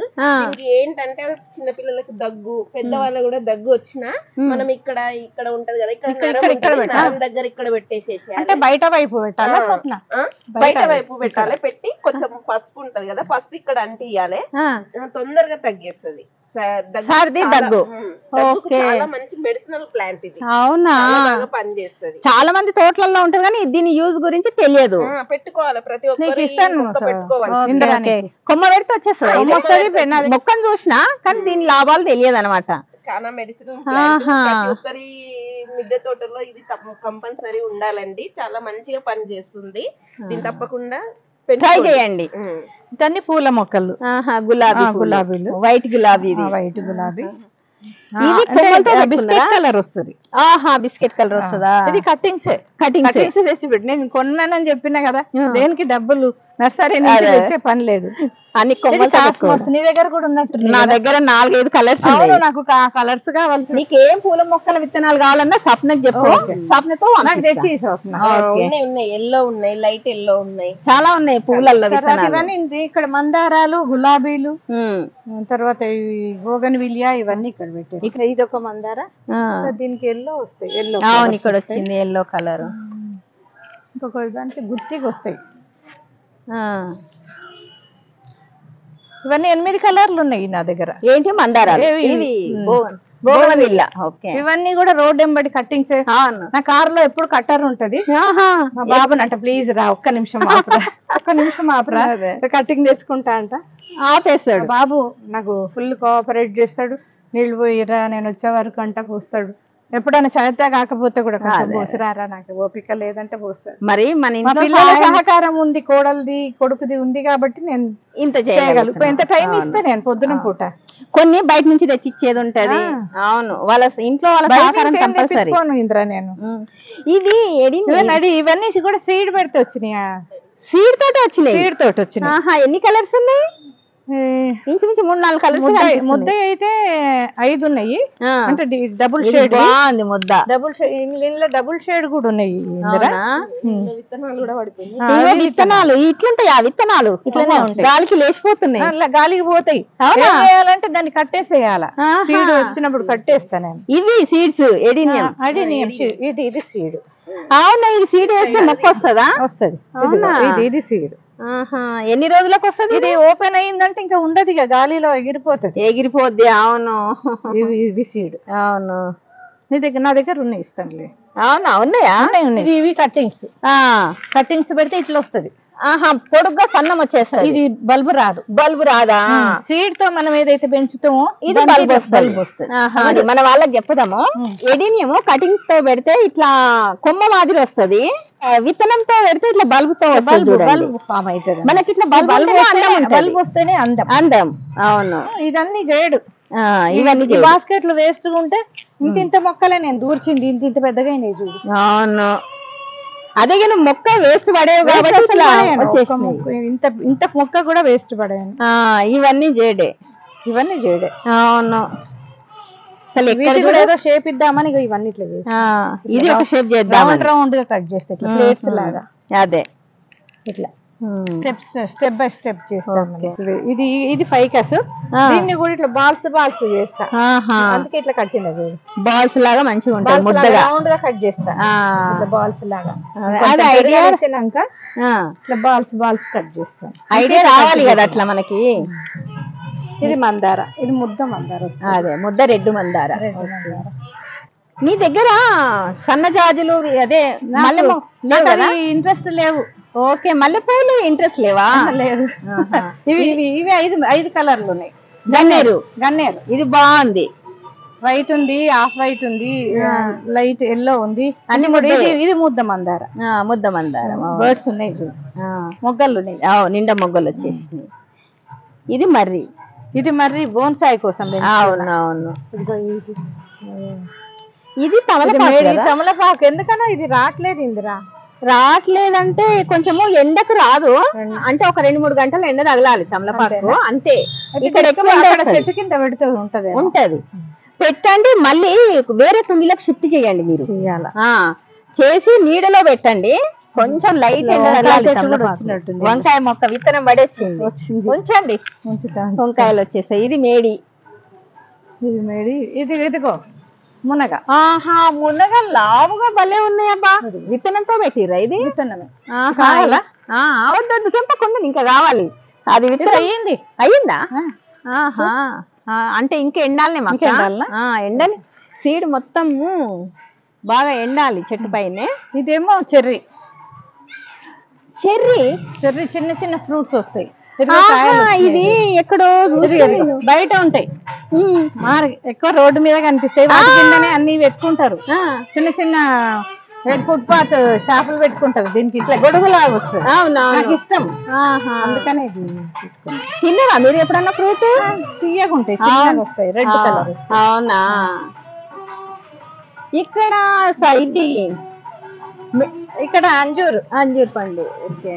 ఏంటంటే చిన్నపిల్లలకి దగ్గు, పెద్దవాళ్ళకి కూడా దగ్గు వచ్చినా మనం ఇక్కడ ఉంటది కదా, ఇక్కడ దగ్గర ఇక్కడ పెట్టేసేసి,
అంటే బయట వైపు పెట్టాలి,
బయట వైపు పెట్టాలి. పెట్టి కొంచెం పసుపు ఉంటది కదా, పసుపు ఇక్కడ అంటియాలి, తొందరగా తగ్గేస్తుంది
సర్ది, దగ్గు.
చాలా మంచి మెడిసినల్ ప్లాంట్ ఇది.
అవునా,
పనిచేస్తుంది.
చాలా మంది తోటలలో ఉంటది కానీ దీని యూజ్ గురించి తెలియదు.
పెట్టుకోవాలి, ప్రతి ఒక్కరు పెట్టుకోవాలి.
కొమ్మ పెడితే వచ్చేస్తుంది. మొక్కను చూసినా కానీ దీని లాభాలు తెలియదు అనమాట.
చాలా మెడిసిన్ ప్రతి ఒక్కరి మిద్దె తోటలో ఇది కంపల్సరీ ఉండాలండి. చాలా మంచిగా పని చేస్తుంది. దీన్ని తప్పకుండా
ట్రై చేయండి.
దాన్ని పూల మొక్కలు, గులాబీలు,
వైట్ గులాబీ,
బిస్కెట్ కలర్ వస్తుంది.
బిస్కెట్ కలర్ వస్తుందా?
ఇది కటింగ్స్ తెచ్చి పెట్టి నేను కొన్నానని చెప్పినా కదా, దేనికి డబ్బులు నర్సరీ నుంచి తెచ్చే పని లేదు.
అన్ని కొమ్మలు.
నీ దగ్గర కూడా ఉన్నట్టు.
నా దగ్గర 4-5 కలర్స్.
నాకు కలర్స్ కావాలి.
నీకేం పూల మొక్కల విత్తనాలు కావాలన్నా స్వప్నకు చెప్పు, స్వప్నతో
నాకు తెచ్చి.
ఉన్నాయి, ఎల్లో ఉన్నాయి, లైట్ ఎల్లో ఉన్నాయి,
చాలా ఉన్నాయి పూలల్లో విత్తనాలు.
ఇవన్నీ ఇక్కడ మందారాలు, గులాబీలు, తర్వాత బోగన్ విలియా, ఇవన్నీ ఇక్కడ పెట్టారు. ఇక్కడ ఇది ఒక మందార, దీనికి ఎల్లో వస్తాయి. ఎల్లో,
అవును, ఇక్కడ వచ్చింది ఎల్లో కలర్.
ఇంకొక దానికి గుత్తికి వస్తాయి. ఇవన్నీ 8 కలర్లు ఉన్నాయి నా దగ్గర.
ఏంటి మందారాలు?
ఇవన్నీ కూడా రోడ్ ఎంబడి కట్టింగ్స్. నా కార్ లో ఎప్పుడు కట్టర్ ఉంటది. మా బాబు అంట, ప్లీజ్ రా, ఒక్క నిమిషం ఆపరా, కటింగ్ చేసుకుంటా అంట.
ఆపేస్తాడు
బాబు. నాకు ఫుల్ కోఆపరేట్ చేస్తాడు. నీళ్ళు పోయిరా, నేను వచ్చే వరకు అంట పోస్తాడు. ఎప్పుడైనా చేత కాకపోతే కూడా పోసిరారా, నాకు ఓపిక లేదంటే పోస్తాడు.
మరి మన
పిల్లల సహకారం ఉంది, కోడలిది కొడుకుది ఉంది కాబట్టి నేను
ఇంత చేయగలను.
ఎంత టైం ఇస్తే నేను పొద్దున పూట
కొన్ని బయట నుంచి తెచ్చిచ్చేది ఉంటది. అవును, వాళ్ళ ఇంట్లో వాళ్ళ సహకారం కంపల్సరీ.
ఇంద్రా నేను
ఇవి
ఇవన్నీ కూడా సీడ్ పెడితే వచ్చినాయా?
సీడ్ తోటి వచ్చినాయి. ఎన్ని కలర్స్ ఉన్నాయి? ఇంచుమించు 3-4 కలర్స్.
ముద్ద అయితే 5 ఉన్నాయి. అంటే డబుల్ షేడ్
బాగుంది ముద్ద.
డబుల్ షేడ్ కూడా ఉన్నాయి.
విత్తనాలు కూడా పడిపోయి
విత్తనాలు ఇట్లుంటాయి. ఆ విత్తనాలు ఇట్లనే ఉంటాయి, గాలికి లేచిపోతున్నాయి.
గాలికి పోతాయి. చేయాలంటే దాన్ని కట్టేసేయాల. సీడ్ వచ్చినప్పుడు కట్టేస్తా నేను.
ఇవి సీడ్స్ ఎడినియం.
ఇది సీడ్.
అవునా, ఇది సీడ్ వేస్తే మొక్క వస్తుందా?
వస్తుంది. ఇది సీడ్.
ఎన్ని రోజులకు వస్తుంది?
ఇది ఓపెన్ అయిందంటే ఇంకా ఉండదు, ఇక గాలిలో
ఎగిరిపోద్ది. అవును,
ఇవి సీడ్.
అవును,
నా దగ్గర ఉన్నాయి, ఇస్తానులే.
అవునా, ఉన్నాయా?
ఇవి కట్టింగ్స్ పెడితే ఇట్లా వస్తుంది.
పొడుగ్గా సన్నం వచ్చేస్తుంది.
ఇది బల్బు రాదా? సీడ్ తో మనం ఏదైతే పెంచుతామో
ఇది బల్బు వస్తుంది. మన వాళ్ళకి చెప్పుదాము. ఎడినియం కటింగ్స్ తో పెడితే ఇట్లా కొమ్మ మాదిరి వస్తుంది, విత్తనంతో పెడితే ఇట్లా బల్బుతో
బల్బు ఫామ్ అవుతుంది.
మనకి ఇట్లా
బల్బు వస్తేనే అందం.
అవును,
ఇదన్నీ చేయడు.
ఇవన్నీ
బాస్కెట్ లో వేస్ట్ ఉంటే ఇంత మొక్కలే నేను దూర్చింది, ఇంత పెద్దగా చూడు.
అవును, అదే మొక్క వేస్ట్ పడేవి కాబట్టి
ఇంత మొక్క కూడా వేస్ట్ పడేను.
ఇవన్నీ చేయడే.
అవును, అసలు ఏదో షేప్ ఇద్దామని ఇవన్నీ ఇట్లా
ఇది ఒక షేప్ చేద్దాం,
రౌండ్ గా కట్ చేస్తే ప్లేట్స్ లాగా.
అదే
ఇట్లా స్టెప్ బై స్టెప్ చేస్తాం. ఇది ఫైకస్. దీన్ని కూడా ఇట్లా బాల్స్ చేస్తా, అందుకే ఇట్లా కట్టినది.
బాల్స్ లాగా మంచిగా ఉంటాయి, ముద్దగా
రౌండ్ గా కట్ చేస్తా. బాల్స్ లాగా వచ్చినాక ఇట్లా బాల్స్ కట్ చేస్తాం.
ఐడియా రావాలి కదా అట్లా మనకి.
ఇది మందార, ఇది ముద్ద మందార.
అదే ముద్ద రెడ్ మందార. మీ దగ్గర సన్నజాజులు అదే
ఇంట్రెస్ట్ లేవు.
ఓకే, మల్లెపూలు ఇంట్రెస్ట్ లేవా?
లేదు. ఇవి 5 కలర్లు ఉన్నాయి.
గన్నేరు ఇది బాగుంది.
వైట్ ఉంది, ఆఫ్ వైట్ ఉంది, లైట్ ఎల్లో ఉంది, అన్ని ఇది ముద్ద మందార. బర్డ్స్ ఉన్నాయి, మొగ్గలు ఉన్నాయి,
నిండా మొగ్గలు వచ్చేసినాయి. ఇది మర్రి
బోన్సాయి కోసం.
అవునవును. ఇది
తమలపాకు. ఎందుకనో ఇది రావట్లేదు ఇందిరా.
రావట్లేదంటే కొంచెము ఎండకు రాదు, అంటే ఒక 2-3 గంటలు ఎండ తగలాలి తమలపాకు అంతే. ఇక్కడ
చెట్టు కింద పెడితే ఉంటది.
పెట్టండి, మళ్ళీ వేరే కుండీలకు షిఫ్ట్ చేయండి. మీరు చేసి నీడలో పెట్టండి, కొంచెం లైట్ ఎండ తగలాలి. వంకాయ మొక్క విత్తనం పడి వచ్చింది, ఉంచండి. వంకాయలు వచ్చేసాయి. ఇది మేడి.
ఇదిగో మునగ.
మునగ లావుగా భలే ఉన్నాయబ్బా. విత్తనంతో పెట్టిర్రా? ఇది
విత్తనమే.
వద్దు, తెంపకుండా ఇంకా కావాలి. అది విత్తనం అయ్యిందా? అంటే ఇంకా ఎండాలనే ఎండాలి. సీడ్ మొత్తం బాగా ఎండాలి చెట్టు పైనే.
ఇదేమో చెర్రీ చిన్న చిన్న ఫ్రూట్స్ వస్తాయి.
ఇది ఎక్కడో
బయట ఉంటాయి, ఎక్కువ రోడ్డు మీద కనిపిస్తాయి. వాటి కిందనే అన్ని పెట్టుకుంటారు. చిన్న చిన్న ఫుట్పాత్ షాపులు పెట్టుకుంటారు. దీనికి ఇట్లా గొడుగులాగా వస్తుంది. నాకు ఇష్టం, అందుకనే
తిన్నారా మీరు ఎప్పుడన్నా? ఫ్రూట్
తీయగుంటాయి, వస్తాయి, రెడ్ కలర్.
అవునా?
ఇక్కడ అంజూరు పండు. ఓకే,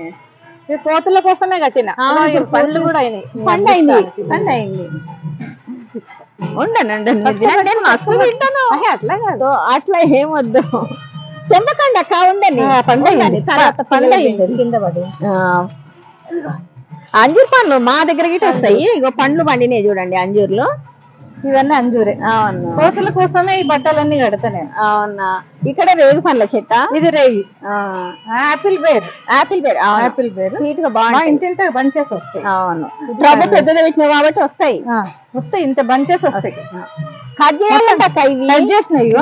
ఇది కోతుల కోసమే కట్టిన. పండ్లు కూడా అయినాయి.
పండు అయింది. అట్లా కాదు, అట్లా ఏమొద్దు. తెంపకండి అక్క, ఉండండి.
కింద పడి
అంజూరు పండ్లు మా దగ్గర గిట్ట వస్తాయి. ఇగో పండ్లు పండినాయి చూడండి అంజూరులో.
ఇవన్నీ అంజూరే.
అవును,
కోతుల కోసమే ఈ బట్టలన్నీ కడతానే.
అవునా? ఇక్కడ రేగు పండ్ల చెట్ట.
ఇది రేగి. ఆపిల్ బేర్
స్వీట్ గా బాగా
ఇంత బంచెస్ వస్తాయి.
అవును, ప్రభు పెద్దది పెట్టినావు కాబట్టి వస్తాయి.
ఇంత బంచెస్ వస్తాయి.
కట్
చేసినాయి,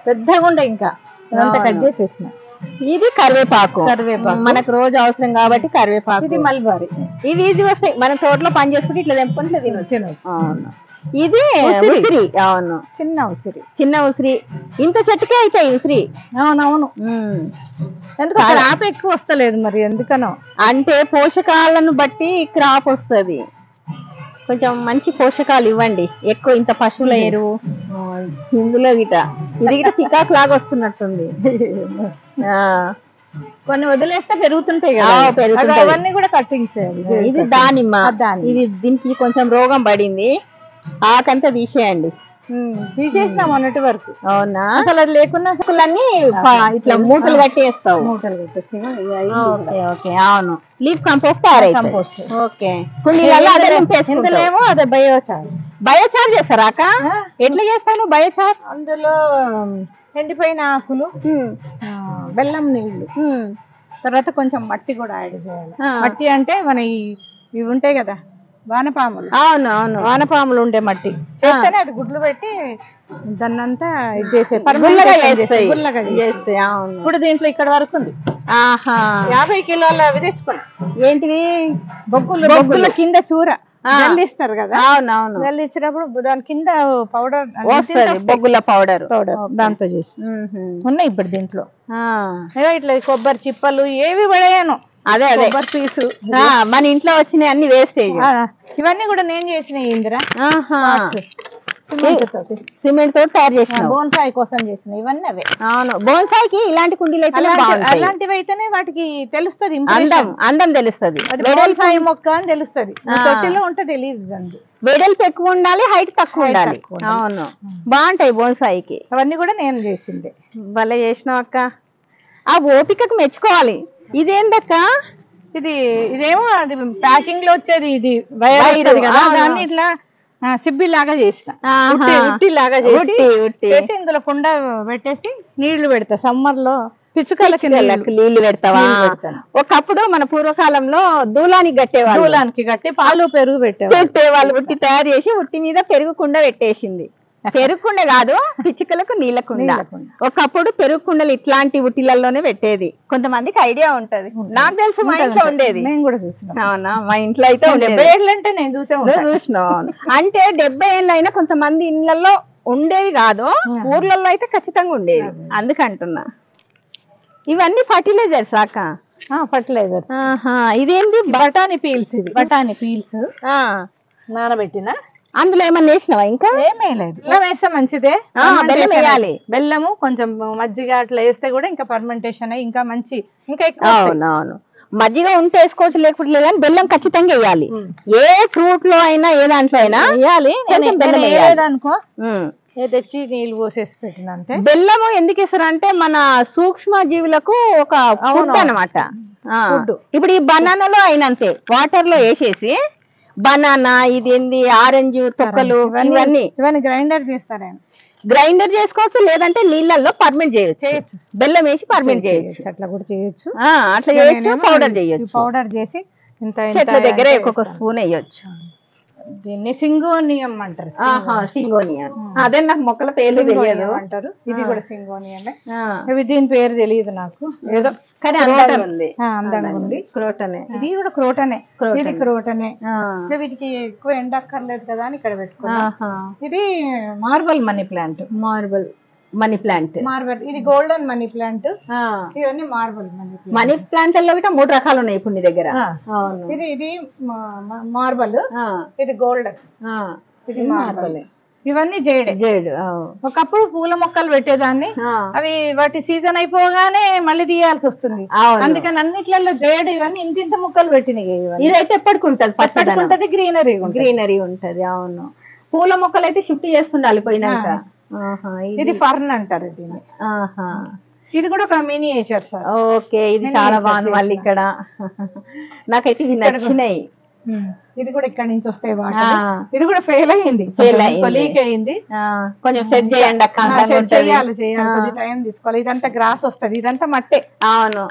పెద్దగా ఉండే. ఇంకా కట్ చేసేసిన.
ఇది కరివేపాకు. మనకు రోజు అవసరం కాబట్టి కరివేపాకు.
ఇది మల్బరీ.
ఇవి ఈజీ వస్తాయి. మన తోటలో పని చేసుకుంటే ఇట్లా తెంపుకుంటే తినొచ్చు. అవును, ఇది ఉసిరి. అవును, చిన్న ఉసిరి. ఇంత చెట్టుకే అవుతాయి ఉసిరి.
అవునవును. ఎందుకు క్రాప్ ఎక్కువ వస్తలేదు మరి? ఎందుకనో
అంటే పోషకాలను బట్టి క్రాప్ వస్తుంది. కొంచెం మంచి పోషకాలు ఇవ్వండి ఎక్కువ. ఇంత పశువుల ఎరువు ఇందులో గిట ఇది గిట పికాక్ లాగా వస్తున్నట్టుంది.
కొన్ని వదిలేస్తే పెరుగుతుంటాయి కదా, అవన్నీ కూడా కట్టింగ్స్.
ఇది దానిమ్మ. ఇది దీనికి కొంచెం రోగం పడింది, ఆకంతా తీసేయండి.
తీసేసిన మొన్నటి వరకు.
అవునా?
అసలు అది లేకున్నా
అన్నీ ఇట్లా మూటలు కట్టేస్తావు.
మూటలు కట్టేసి.
అవును, లీఫ్ కంపోస్ట్. ఓకే,
ఇందులో అదే
బయోచార్ చేస్తారా అక్క? ఎట్లా చేస్తాను బయోచార్?
అందులో ఎండిపోయిన ఆకులు, బెల్లం నీళ్లు, తర్వాత కొంచెం మట్టి కూడా యాడ్ చేయాలి. మట్టి అంటే మన ఇవి ఉంటాయి కదా వానపాములు.
అవును,
వానపాములు ఉండే మట్టి చేస్తేనే అది గుడ్లు పెట్టి దాన్నంతా ఇది చేసే
గుల్లగా చేస్తే.
ఇప్పుడు దీంట్లో ఇక్కడ వరకు ఉంది. 50 కిలోల అవి తెచ్చుకున్నా.
ఏంటివి?
బొగ్గుల కింద చూర జల్లిస్తారు కదా.
అవునవును,
జల్లిచ్చినప్పుడు దాని కింద పౌడర్
బొగ్గుల పౌడర్
దాంతో చేసి ఉన్నాయి. ఇప్పుడు దీంట్లో ఇట్లా కొబ్బరి చిప్పలు ఏవి పడేయాను.
అదే కొబ్బరి పీసు మన ఇంట్లో వచ్చినాయి అన్ని వేస్టేజ్.
ఇవన్నీ కూడా నేను చేసినాయి ఇందిరా.
సిమెంట్ తోటి తయారు చేసిన
బోన్సాయి కోసం చేసిన ఇవన్నీ అవే.
అవును, బోన్సాయికి ఇలాంటి కుండీలు అయితే
అలాంటివి అయితేనే వాటికి తెలుస్తుంది,
అందం తెలుస్తుంది.
బోన్సాయి మొక్క అని తెలుస్తుంది. తొట్టిలో ఉంటే తెలియదు.
వెడల్పు ఎక్కువ ఉండాలి, హైట్ తక్కువ ఉండాలి. అవును, బాగుంటాయి బోన్సాయికి.
అవన్నీ కూడా నేను చేసింది.
భలే చేసినావు అక్క. ఆ ఓపికకు మెచ్చుకోవాలి. ఇదేందక్క?
ఇదేమో అది ప్యాకింగ్ లో వచ్చేది. ఇది వైర్ కదా, దాన్ని ఇట్లా సిబ్బి లాగా చేసిన, ఉట్టి లాగా చేసి ఇందులో కుండ పెట్టేసి నీళ్లు పెడతా. సమ్మర్ లో పిచ్చుకలకి
నీళ్లు పెడతావా? ఒకప్పుడు మన పూర్వకాలంలో దూలానికి కట్టేవాళ్ళు.
దూలానికి కట్టి పాలు పెరుగు పెట్టేవాళ్ళు.
ఉట్టి తయారు చేసి ఉట్టి మీద పెరుగు కుండ పెట్టేసింది. పెరుగుకుండ కాదు, పిచ్చుకలకు నీళ్ళ కుండ. ఒకప్పుడు పెరుగుకుండలు ఇట్లాంటి ఉట్టిలలోనే పెట్టేది. కొంతమందికి ఐడియా ఉంటది, నాకు తెలుసు మా ఇంట్లో ఉండేది.
నేను కూడా చూసిన.
అవునా, మా ఇంట్లో అయితే
70 ఏళ్ళు అంటే నేను
చూసినా. అంటే 70 ఏళ్ళు అయినా కొంతమంది ఇళ్లలో ఉండేవి కాదు, ఊర్లలో అయితే ఖచ్చితంగా ఉండేది, అందుకంటున్నా. ఇవన్నీ ఫర్టిలైజర్స్ అక్క?
ఫర్టిలైజర్స్.
ఇదేంటి?
బఠానీ పీల్స్. ఇది బఠానీ పీల్స్ నానబెట్టిన.
అందులో ఏమన్నా వేసినావా? ఇంకా
ఏమీ లేదు. బెల్లం వేస్తే మంచిదే.
బెల్లం వేయాలి.
బెల్లము కొంచెం మజ్జిగ అట్లా వేస్తే కూడా ఇంకా ఫర్మెంటేషన్ అయ్యి ఇంకా మంచి, ఇంకా ఎక్కువ.
అవునవును, మజ్జిగ ఉంటే వేసుకోవచ్చు, లేకపోతే లేదు, కానీ బెల్లం ఖచ్చితంగా వేయాలి. ఏ ఫ్రూట్ లో అయినా, ఏ దాంట్లో అయినా వేయాలి. బెల్లం వేయాలనుకో,
తెచ్చి నీళ్ళు పోసేసి పెట్టిన అంతే.
బెల్లము ఎందుకు వేస్తారు అంటే మన సూక్ష్మ జీవులకు ఒక ఫుడ్ అన్నమాట. ఇప్పుడు ఈ బనానాలో అయినంతే, వాటర్ లో వేసేసి బనానా, ఇది ఏంది ఆరెంజ్ తొక్కలు,
ఇవన్నీ గ్రైండర్ చేస్తారా?
గ్రైండర్ చేసుకోవచ్చు, లేదంటే నీళ్ళల్లో పర్మెంట్ చేయొచ్చు. బెల్లం వేసి పర్మెంట్ చేయొచ్చు, అట్లా కూడా చేయొచ్చు. అట్లా చేయొచ్చు, పౌడర్ చేయొచ్చు.
పౌడర్ చేసి
చెట్ల దగ్గర ఒక్కొక్క స్పూన్ వేయొచ్చు.
దీన్ని సింగోనియం అంటారు.
సింగోనియం, అదే నాకు మొక్కల పేర్లు తెలియదు
అంటారు. ఇది కూడా సింగోనియమే. దీని పేరు తెలియదు నాకు, ఏదో
కానీ అందంగా ఉంది.
అందంగా ఉంది.
క్రోటనే,
ఇది కూడా క్రోటనే. ఇది క్రోటనే. వీటికి ఎక్కువ ఎండ అక్కర్లేదు కదా అని ఇక్కడ పెట్టుకున్నా. ఇది marble money plant.
Marble money plant.
Marble, ఇది గోల్డెన్ మనీ ప్లాంట్. ఇవన్నీ మార్బల్
మనీ ప్లాంట్ లో 3 రకాలు ఉన్నాయి ఇప్పుడు నీ దగ్గర.
ఇది మార్బల్, ఇది గోల్డెన్, ఇది మార్బల్. ఇవన్నీ జేడు. ఒకప్పుడు పూల మొక్కలు పెట్టేదాన్ని, అవి వాటి సీజన్ అయిపోగానే మళ్ళీ తీయాల్సి వస్తుంది. అందుకని అన్నిట్లలో జేడు ఇవన్నీ ఇంత మొక్కలు పెట్టినాయి.
ఇదైతే ఎప్పటికుంటది,
గ్రీనరీ
ఉంటది. అవును, పూల మొక్కలు అయితే షిఫ్ట్ చేస్తుండాలి పోయినాక.
ఇది ఫర్న్ అంటారు దీన్ని. ఇది కూడా ఒక మినియేచర్ సార్.
ఓకే, ఇది చాలా బాగుంది. మళ్ళీ ఇక్కడ నాకైతే ఇవి నచ్చినాయి.
ఇది కూడా ఇక్కడ నుంచి వస్తాయి వాటర్. ఇది కూడా ఫెయిల్ అయింది, లీక్ అయింది.
కొంచెం సెట్ చేయండి అక్క.
చేయాలి, టైం తీసుకోవాలి. ఇదంతా గ్రాస్ వస్తుంది, ఇదంతా మట్టే.
అవును,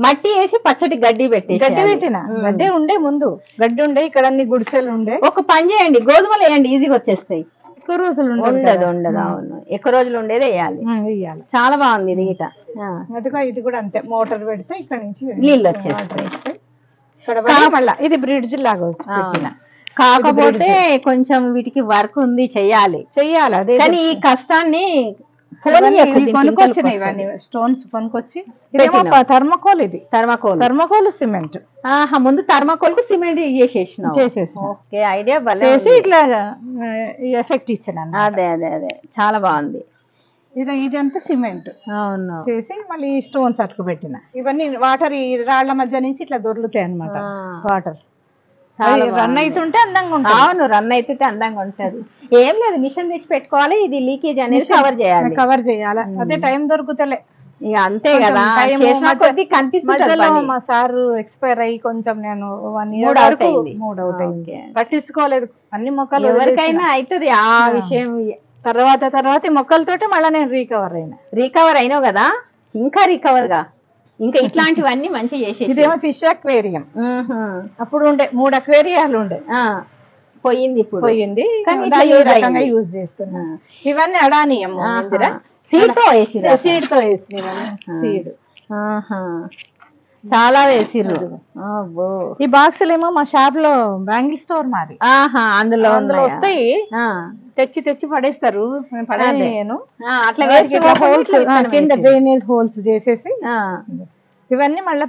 మట్టి వేసి పచ్చటి గడ్డి
పెట్టిన. గడ్డి ఉండే, ముందు గడ్డి ఉండే, ఇక్కడ అన్ని గుడిసెలు ఉండే.
ఒక పని చేయండి, గోధుమలు వేయండి, ఈజీగా వచ్చేస్తాయి.
ఎక్కువ రోజులు
ఉండదు. అవును, ఎక్కువ రోజులు ఉండేది వేయాలి. చాలా బాగుంది ఇది గిట.
ఇది కూడా అంతే, మోటార్ పెడితే ఇక్కడ నుంచి
నీళ్ళు వచ్చేస్తాయి.
మళ్ళా ఇది బ్రిడ్జ్ లాగా పెట్టిన.
కాకపోతే కొంచెం వీటికి వర్క్ ఉంది, చెయ్యాలి.
అదే
కానీ ఈ కష్టాన్ని
కొనుక్కొచ్చినాయి, ఇవన్నీ స్టోన్స్ కొనుక్కొచ్చి. థర్మకోల్, ఇది థర్మకోల్ సిమెంట్.
ముందు థర్మకోల్ కు సిమెంట్ చేసేసి ఐడియా
చేసి ఇట్లా ఎఫెక్ట్ ఇచ్చిన.
అదే చాలా బాగుంది.
ఇదంతా సిమెంట్.
అవును,
చేసి మళ్ళీ స్టోన్స్ అతుకు పెట్టిన. ఇవన్నీ వాటర్ ఈ రాళ్ల మధ్య నుంచి ఇట్లా దొరుకుతాయి అన్నమాట. వాటర్ రన్ అవుతుంటే అందంగా ఉంటుంది.
అవును, రన్ అవుతుంటే అందంగా ఉంటది. ఏం లేదు, మిషన్ తెచ్చి పెట్టుకోవాలి. ఇది లీకేజ్ అనేది కవర్ చేయాలి.
అదే టైం దొరుకుతలే,
ఇక అంతే కదా.
కనిపిస్తుంది. మా సారు ఎక్స్పైర్ అయ్యి కొంచెం నేను 1 year
అవుట్ అయింది.
పట్టించుకోలేదు. అన్ని మొక్కలు
ఎవరికైనా అవుతుంది ఆ విషయం.
తర్వాత ఈ మొక్కలతోటి మళ్ళీ నేను
రికవర్ అయినావు కదా, ఇంకా రికవర్ గా ఇంకా ఇట్లాంటివన్నీ మంచిగా చేసేది.
ఇదేమో ఫిష్ అక్వేరియం. అప్పుడు ఉండే 3 అక్వేరియాలు ఉండే,
పోయింది.
రకంగా యూజ్ చేస్తున్నా. ఇవన్నీ అడానియం సీడ్ తో వేసి సీడ్
చాలా వేసిర్రు.
ఈ బాక్సులు ఏమో మా షాప్ లో బ్యాంగిల్ స్టోర్ మాది.
అందులో
వస్తాయి, తెచ్చి పడేస్తారు. నేను
అట్లా
హోల్స్ కింద డ్రైనేజ్ హోల్స్ చేసేసి ఇవన్నీ మళ్ళీ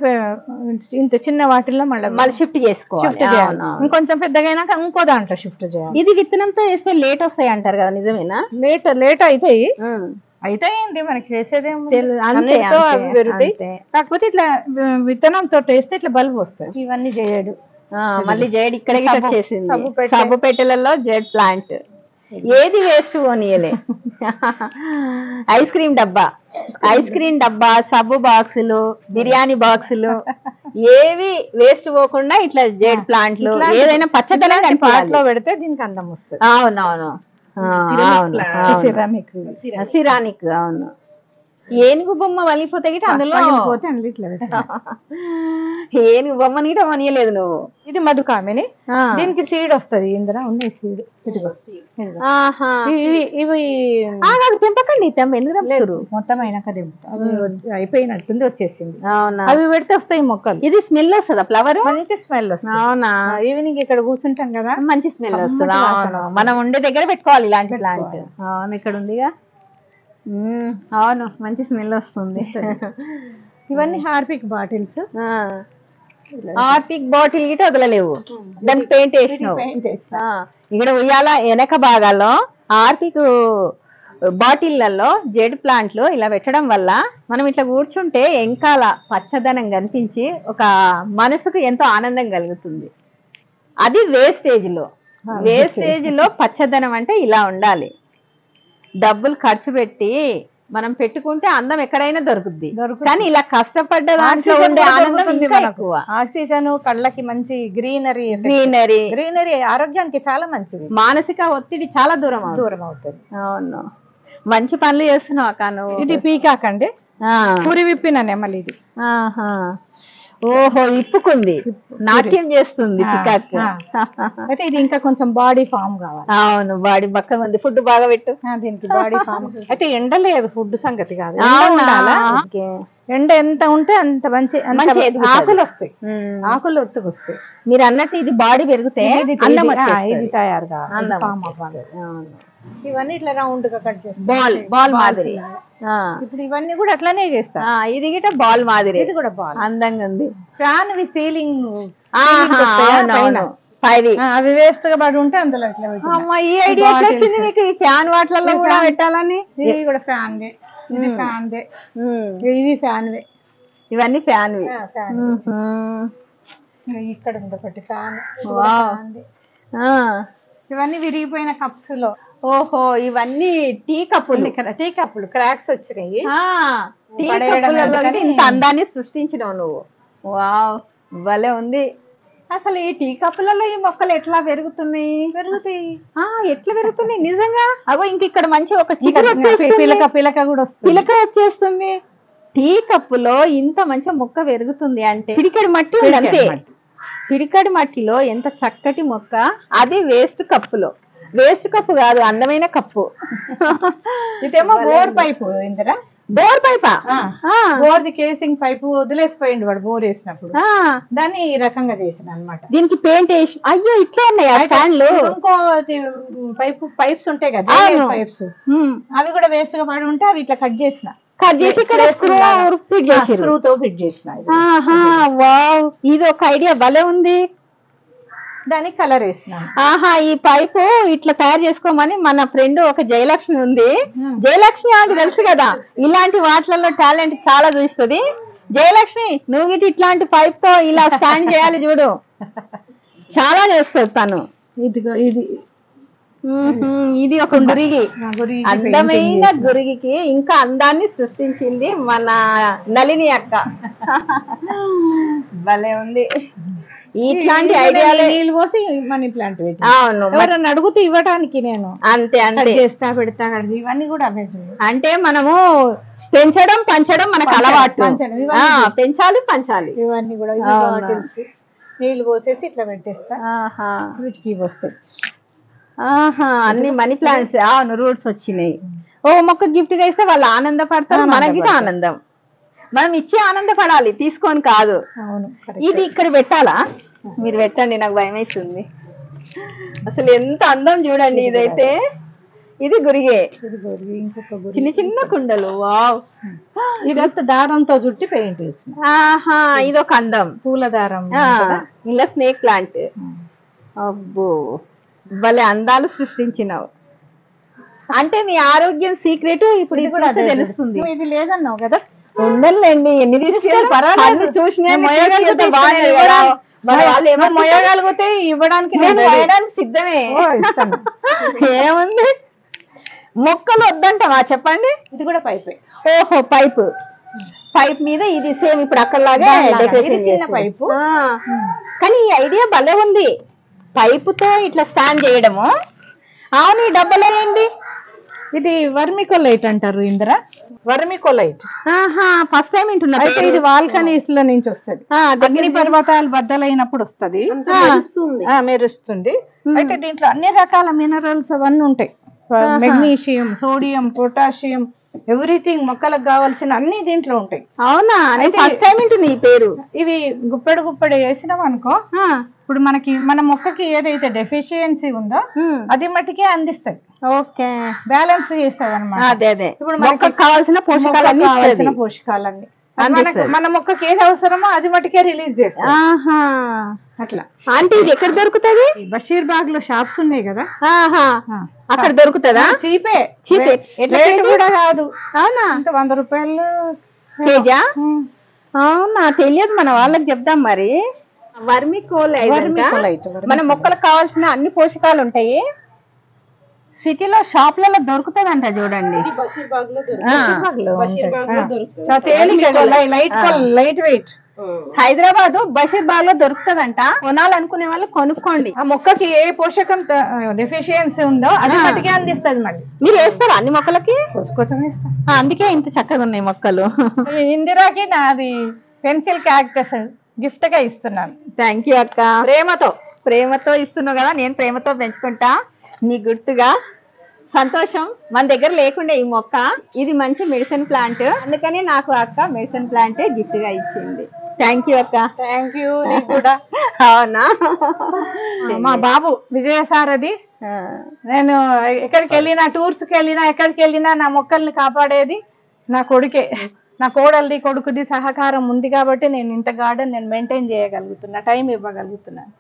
ఇంత చిన్న వాటిల్లో మళ్ళీ షిఫ్ట్ చేయాలి. ఇంకొంచెం పెద్దగా అయినాక ఇంకో దాంట్లో షిఫ్ట్ చేయాలి.
ఇది విత్తనంతో వేస్తే లేట్ వస్తాయి అంటారు కదా, నిజమేనా?
లేట్ అవుతాయి. అయితాయింది, మనకి చేసేదేమో పెరుగుతాయి. కాకపోతే ఇట్లా విత్తనంతో వేస్తే ఇట్లా బల్బ్ వస్తాయి. ఇవన్నీ జేడు.
మళ్ళీ జేడ్ ఇక్కడ వచ్చేసింది. సబ్బు పెట్టెలలో జేడ్ ప్లాంట్. ఏది వేస్ట్ పోనీయలే. ఐస్ క్రీమ్ డబ్బా, సబ్బు బాక్సులు, బిర్యానీ బాక్సులు, ఏవి వేస్ట్ పోకుండా ఇట్లా జేడ్ ప్లాంట్లు ఏదైనా పచ్చదనం
పాట్ లో పెడితే దీనికి అందం వస్తుంది.
అవునవును, సిరామిక్. అవును, ఏనుగు బొమ్మ వలిపోతే గిట్ట అందులో
పోతే అందులో ఇట్లా పెట్టాలి.
ఏనుగు బొమ్మని గిట్ట వనియలేదు నువ్వు.
ఇది మధుకామిని, దీనికి సీడ్ వస్తది. ఇందులో ఉన్నాయి సీడ్. ఇవి
తెంపకండి, ఎందుకు తెంపుతారు?
మొత్తం అయినాక తెంపుతాం. అవి అయిపోయినట్టుంది, వచ్చేసింది. అవునా, అవి పెడితే వస్తాయి మొక్కలు.
ఇది స్మెల్ వస్తుందా? ఫ్లవర్ మంచి
స్మెల్ వస్తుంది.
అవునా,
ఈవినింగ్ ఇక్కడ కూర్చుంటాం కదా,
మంచి స్మెల్ వస్తుంది. మనం ఉండే దగ్గర పెట్టుకోవాలి ఇలాంటి ప్లాంట్. అవును, ఇక్కడ ఉందిగా. అవును, మంచి స్మెల్ వస్తుంది.
ఇవన్నీ హార్పిక్ బాటిల్స్.
హార్పిక్ బాటిల్ గిట్ట వదలలేవు, దానికి పెయింట్ వేసినావు. ఇక్కడ ఉయ్యాల వెనక భాగాల్లో హార్పిక్ బాటిళ్లలో జెడ్ ప్లాంట్లు ఇలా పెట్టడం వల్ల మనం ఇట్లా కూర్చుంటే ఎంకాల పచ్చదనం కనిపించి ఒక మనసుకు ఎంతో ఆనందం కలుగుతుంది. అది వేస్టేజ్ లో పచ్చదనం అంటే ఇలా ఉండాలి. డబ్బులు ఖర్చు పెట్టి మనం పెట్టుకుంటే అందం ఎక్కడైనా దొరుకుద్ది, కానీ ఇలా కష్టపడ్డ దాంట్లో ఉండే ఆనందం ఇంకా ఎక్కువ.
ఆక్సిజన్, కళ్ళకి మంచి గ్రీనరీ ఆరోగ్యానికి చాలా మంచిది.
మానసిక ఒత్తిడి చాలా దూరం
అవుతుంది.
అవును, మంచి పనులు చేస్తున్నావు అక్క నువ్వు.
ఇది పీకాక్ అండి, పురి విప్పిన నెమలి ఇది.
ఓహో, ఇప్పుకుంది, నాట్యం చేస్తుంది పికాక్.
అయితే ఇది ఇంకా కొంచెం బాడీ ఫామ్ కావాలి.
అవును, బాడీ బక్క ఉంది. ఫుడ్ బాగా పెట్టు
దీనికి, బాడీ ఫామ్. అయితే ఎండ లేదు, ఫుడ్ సంగతి కాదు. ఎండ ఎంత ఉంటే అంత మంచి ఆకులు వస్తాయి, ఆకులు ఒత్తుకొస్తాయి.
మీరు అన్నట్టు ఇది బాడీ పెరిగితే
ఇది తయారు కావాలి. ఇవన్నీ ఇట్లా రౌండ్ గా కట్ చేస్తాం,
బాల్ మాదిరి.
ఇప్పుడు ఇవన్నీ కూడా అట్లానే చేస్తా.
ఇది గిట బాల్ మాదిరి,
ఇది కూడా బాల్.
అందంగా ఉంది.
ఫ్యాన్ వి సీలింగ్
అవి
వేస్ట్ గా పడి ఉంటే అందులో ఇట్లా.
ఈ ఐడియా వచ్చింది మీకు, ఈ ఫ్యాన్ వాటిలలో కూడా పెట్టాలని.
ఇది కూడా ఫ్యాన్ దే, ఇది ఫ్యాన్ దే, ఇది ఫ్యాన్ వే.
ఇవన్నీ ఫ్యాన్ వి.
ఇక్కడ ఉంది ఒకటి ఫ్యాన్. ఇవన్నీ విరిగిపోయిన కప్స్ లో.
ఓహో, ఇవన్నీ టీ కప్పులు.
టీ కప్పులు క్రాక్స్ వచ్చినాయి.
టీ కప్పులలో ఇంత అందాన్ని సృష్టించినావు నువ్వు. వావ్, భలే ఉంది. అసలు ఈ టీ కప్పులలో ఈ మొక్కలు ఎట్లా పెరుగుతున్నాయి? ఎట్లా పెరుగుతున్నాయి నిజంగా? అగో ఇంక ఇక్కడ మంచి ఒక
పిలక కూడా వస్తుంది,
పిలక వచ్చేస్తుంది. టీ కప్పులో ఇంత మంచి మొక్క పెరుగుతుంది అంటే పిడికడి మట్టి అంతే. పిడికడి మట్టిలో ఎంత చక్కటి మొక్క. అది వేస్ట్ కప్పులో. వేస్ట్ కప్పు కాదు, అందమైన కప్పు.
ఇదేమో బోర్ పైపు. ఇందిరా,
బోర్ పైపా?
బోర్ ది కేసింగ్ పైపు వదిలేసిపోయింది వాడు బోర్ వేసినప్పుడు. దాన్ని ఈ రకంగా చేసిన అనమాట.
దీనికి పెయింట్ వేసి. అయ్యో, ఇట్లా ఉన్నాయి ఫ్యాన్లు.
ఇంకో పైప్స్ ఉంటాయి కదా, పైప్స్, అవి కూడా వేస్ట్ గా పడి ఉంటే అవి ఇట్లా కట్ చేసి ఇక్కడ స్క్రూతో ఫిట్ చేసిన.
వావ్, ఇది ఒక ఐడియా భలే ఉంది.
దానికి కలర్ వేసినాను.
ఈ పైపు ఇట్లా తయారు చేసుకోమని మన ఫ్రెండ్ ఒక జయలక్ష్మి ఉంది. జయలక్ష్మి అంటే తెలుసు కదా, ఇలాంటి వాటిలలో టాలెంట్ చాలా చూస్తుంది. జయలక్ష్మి, నువ్వు గిట్ ఇట్లాంటి పైప్ తో ఇలా స్టాండ్ చేయాలి చూడు, చాలా చేస్తుంది తను.
ఇదిగో ఇది
ఇది ఒక గురిగి, అందమైన గురిగికి ఇంకా అందాన్ని సృష్టించింది మన నళిని అక్క. భలే ఉంది. ఇట్లాంటి ఐడియాలు.
నీళ్ళు పోసి మనీ ప్లాంట్ పెట్టి.
అవును,
ఎవరన్నా అడుగుతూ ఇవ్వడానికి నేను
అంతే
చేస్తా పెడతా. ఇవన్నీ కూడా
అంటే మనము పెంచడం పంచడం మనకు అలవాటు. పెంచాలి పంచాలి.
ఇవన్నీ కూడా బాటిల్స్ నీళ్లు పోసేసి ఇట్లా పెట్టేస్తా. వీటికి వస్తాయి.
అన్ని మనీ ప్లాంట్స్. అవును, రూట్స్ వచ్చినాయి. ఓ మొక్క గిఫ్ట్ గా ఇస్తే వాళ్ళు ఆనందపడతారు, మనకి ఆనందం. మనం ఇచ్చే ఆనందపడాలి, తీసుకొని కాదు.
అవును.
ఇది ఇక్కడ పెట్టాలా? మీరు పెట్టండి, నాకు భయం అవుతుంది. అసలు ఎంత అందం చూడండి. ఇదైతే ఇది గురిగే, చిన్న చిన్న కుండలు. వావ్,
ఇదంతా దారంతో చుట్టి పెయింట్ వేసిన.
ఇది ఒక అందం.
పూల దారం,
ఇలా స్నేక్ ప్లాంట్. అబ్బో, భలే అందాలు సృష్టించినావు. అంటే మీ ఆరోగ్యం సీక్రెట్ ఇప్పుడు ఇది కూడా తెలుస్తుంది.
ఇది లేదన్నావు కదా,
ఉండలేండి. ఎన్ని తీసుకెళ్ళి చూసినా
మొయ్యగలిగితే ఇవ్వడానికి
సిద్ధమే. ఏముంది, మొక్కలు వద్దంటావా చెప్పండి.
ఇది కూడా పైపే.
ఓహో, పైపు. పైప్ మీద ఇది సేమ్ ఇప్పుడు అక్కడలాగా డెకరేషన్ చేసిన పైపు. కానీ ఈ ఐడియా భలే ఉంది, పైపుతో ఇట్లా స్టాండ్ చేయడము. అవును, ఈ డబ్బాలో ఏంటి?
ఇది వర్మికోలైట్ అంటారు ఇందిరా. వర్మికోలైట్.
ఫస్ట్ టైం వింటున్నా.
అయితే ఇది వాల్కనీస్ లో నుంచి వస్తుంది, అగ్ని పర్వతాలు బద్దలైనప్పుడు వస్తుంది, మెరుస్తుంది. అయితే దీంట్లో అన్ని రకాల మినరల్స్ అవన్నీ ఉంటాయి, మెగ్నీషియం, సోడియం, పొటాషియం, ఎవ్రీథింగ్ మొక్కలకు కావాల్సిన అన్ని దీంట్లో ఉంటాయి.
అవునా? ఫస్ట్ టైం వింటుంది ఈ పేరు.
ఇవి గుప్పెడు వేసినాం అనుకో, ఇప్పుడు మన మొక్కకి ఏదైతే డెఫిషియన్సీ ఉందో అది మట్టికే అందిస్తాయి.
ఓకే,
బ్యాలెన్స్ చేస్తుంది అనమాట.
అదే ఇప్పుడు మొక్కకు కావాల్సిన
పోషకాలన్నీ మన మొక్కకి ఏది అవసరమో అది మటుకే రిలీజ్ చేస్తాం. అట్లా.
అంటే ఇది ఎక్కడ దొరుకుతుంది?
బషీర్బాగ్ లో షాప్స్ ఉన్నాయి కదా,
అక్కడ దొరుకుతుందా?
చీపే కూడా కాదు. అవునా? అంటే 100 రూపాయలు
కేజా? అవునా? తెలియదు, మన వాళ్ళకి చెప్దాం మరి. వర్మికోలైట్ మన మొక్కలకు కావాల్సిన అన్ని పోషకాలు ఉంటాయి. సిటీలో షాప్లలో దొరుకుతుందంట చూడండి.
Light weight.
హైదరాబాద్ బషీర్బాగ్ లో దొరుకుతుందంట. కొనాలనుకునే వాళ్ళు కొనుక్కోండి.
ఆ మొక్కకి ఏ పోషకం డెఫిషియన్సీ ఉందో అది మటుకే అందిస్తుంది. మళ్ళీ
మీరు వేస్తారా అన్ని మొక్కలకి?
కొంచెం వేస్తాం,
అందుకే ఇంత చక్కగా ఉన్నాయి మొక్కలు.
ఇందిరాకి నాది పెన్సిల్ క్యాక్టస్ గిఫ్ట్ గా ఇస్తున్నాను.
థ్యాంక్ యూ అక్క. ప్రేమతో ఇస్తున్నావు కదా, నేను ప్రేమతో పెంచుకుంటా నీ గుర్తుగా. సంతోషం. మన దగ్గర లేకుండే ఈ మొక్క, ఇది మంచి మెడిసిన్ ప్లాంట్, అందుకని నాకు అక్క మెడిసిన్ ప్లాంట్ గిఫ్ట్ గా ఇచ్చింది. థ్యాంక్ యూ అక్క.
థ్యాంక్ యూ నీకు కూడా.
అవునా?
మా బాబు విజయసారథి. నేను ఎక్కడికి వెళ్ళినా, టూర్స్ కి వెళ్ళినా, ఎక్కడికి వెళ్ళినా నా మొక్కల్ని కాపాడేది నా కొడుకే. నా కోడలిది కొడుకుది సహకారం ఉంది కాబట్టి నేను ఇంత గార్డెన్ నేను మెయింటైన్ చేయగలుగుతున్నా, టైం ఇవ్వగలుగుతున్నాను.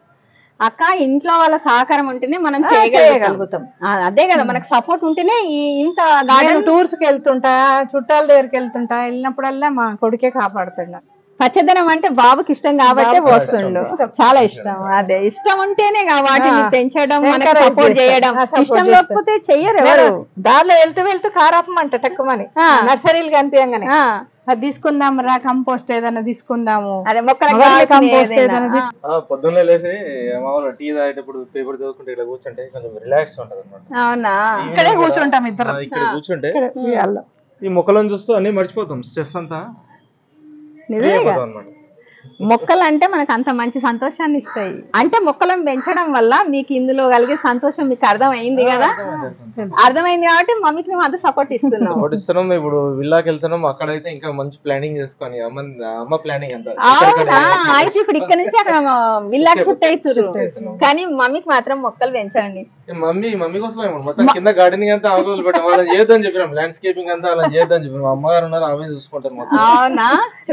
అక్క ఇంట్లో వాళ్ళ సహకారం ఉంటేనే మనం చేయగలుగుతాం. అదే కదా, మనకు సపోర్ట్ ఉంటేనే ఇంత గార్డెన్.
టూర్స్ కి వెళ్తుంటా, చుట్టాల దగ్గరికి వెళ్తుంటా, వెళ్ళినప్పుడల్లా మా కొడుకే కాపాడుతున్నా.
పచ్చదనం అంటే బాబుకి ఇష్టం కాబట్టి వస్తుండు, చాలా ఇష్టం. అదే ఇష్టం ఉంటేనే వాటిని పెంచడం, సపోర్ట్ చేయడం. ఇష్టం లేకపోతే చెయ్యరు ఎవరు.
దారిలో వెళ్తూ కారాపమంట టక్కుమని నర్సరీలు కనిపించగానే అది తీసుకుందాం రా, కంపోస్ట్ ఏదైనా తీసుకుందాము,
అదే మొక్కల
కంపోస్ట్ ఏదైనా.
పొద్దున్నే లేసి మామూలుగా టీ తాగేటప్పుడు పేపర్ చదువుకుంటే ఇలా కూర్చుంటే కొంచెం రిలాక్స్ ఉంటది అనమాట.
అవునా?
ఇక్కడే కూర్చుంటాం ఇద్దరు.
ఇక్కడ కూర్చుంటే ఈ మొక్కలను చూస్తూ అన్ని మర్చిపోతాం, స్ట్రెస్ అంతా.
మొక్కలు అంటే మనకు అంత మంచి సంతోషాన్ని ఇస్తాయి. అంటే మొక్కలను పెంచడం వల్ల మీకు ఇందులో కలిగే సంతోషం మీకు అర్థమైంది కదా, అర్థమైంది కాబట్టి మమ్మీకి మేము అంత సపోర్ట్ ఇస్తున్నాం.
ఇప్పుడు విల్లాకి వెళ్తున్నాం, అక్కడైతే ఇంకా మంచి ప్లానింగ్ చేసుకొని అమ్మ ప్లానింగ్ అంతా.
అయితే ఇప్పుడు ఇక్కడ నుంచి అక్కడ విల్లాకి షిఫ్ట్ అవుతున్నారు, కానీ మమ్మీకి మాత్రం మొక్కలు పెంచండి.
మమ్మీ కోసం మొత్తం కింద గార్డెనింగ్ అంతా అవగలు పెట్టాం, అలా చేయొద్దని చెప్పినాం, ల్యాండ్స్కేపింగ్ అంతా అలా చేయొద్దని చెప్పినాం. అమ్మగారు ఉన్నారు, ఆమె చూసుకుంటారు.
అవునా?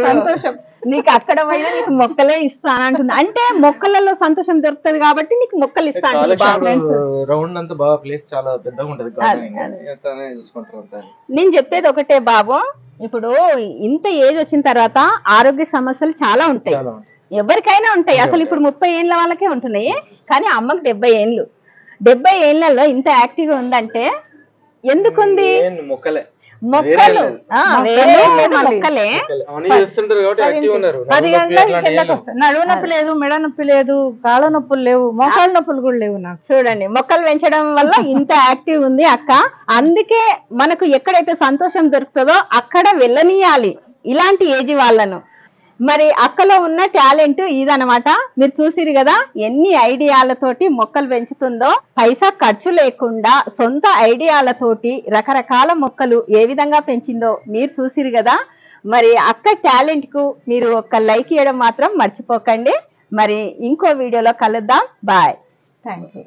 సంతోషం. నీకు అక్కడ పోయినా నీకు మొక్కలే ఇస్తానంటుంది, అంటే మొక్కలలో సంతోషం దొరుకుతుంది కాబట్టి నీకు మొక్కలు ఇస్తాను.
రౌండ్ అంతా బాగా ప్లేస్ చాలా పెద్దగా ఉంటది,
నేను చెప్పేది ఒకటే బాబు, ఇప్పుడు ఇంత ఏజ్ వచ్చిన తర్వాత ఆరోగ్య సమస్యలు చాలా ఉంటాయి, ఎవరికైనా ఉంటాయి. అసలు ఇప్పుడు 30 ఏళ్ళ వాళ్ళకే ఉంటున్నాయి, కానీ అమ్మకి 70 ఏళ్ళు. 70 ఏళ్లలో ఇంత యాక్టివ్ గా ఉందంటే ఎందుకుంది? మొక్కలు మొక్కలే.
10 గంటలకు కిందకు వస్తాయి. నడువు నొప్పి లేదు, మెడ నొప్పి లేదు, కాళ్ళ నొప్పులు లేవు, మోకాళ్ళ నొప్పులు కూడా లేవు నాకు.
చూడండి, మొక్కలు పెంచడం వల్ల ఇంత యాక్టివ్ ఉంది అక్క. అందుకే మనకు ఎక్కడైతే సంతోషం దొరుకుతుందో అక్కడ వెళ్ళనీయాలి ఇలాంటి ఏజ్ వాళ్ళను. మరి అక్కలో ఉన్న టాలెంట్ ఇదనమాట. మీరు చూసిరు కదా ఎన్ని ఐడియాలతోటి మొక్కలు పెంచుతుందో, పైసా ఖర్చు లేకుండా సొంత ఐడియాలతోటి రకరకాల మొక్కలు ఏ విధంగా పెంచిందో మీరు చూసిరు కదా. మరి అక్క టాలెంట్ కు మీరు ఒక లైక్ ఇవ్వడం మాత్రం మర్చిపోకండి. మరి ఇంకో వీడియోలో కలుద్దాం. బాయ్.
Thank you.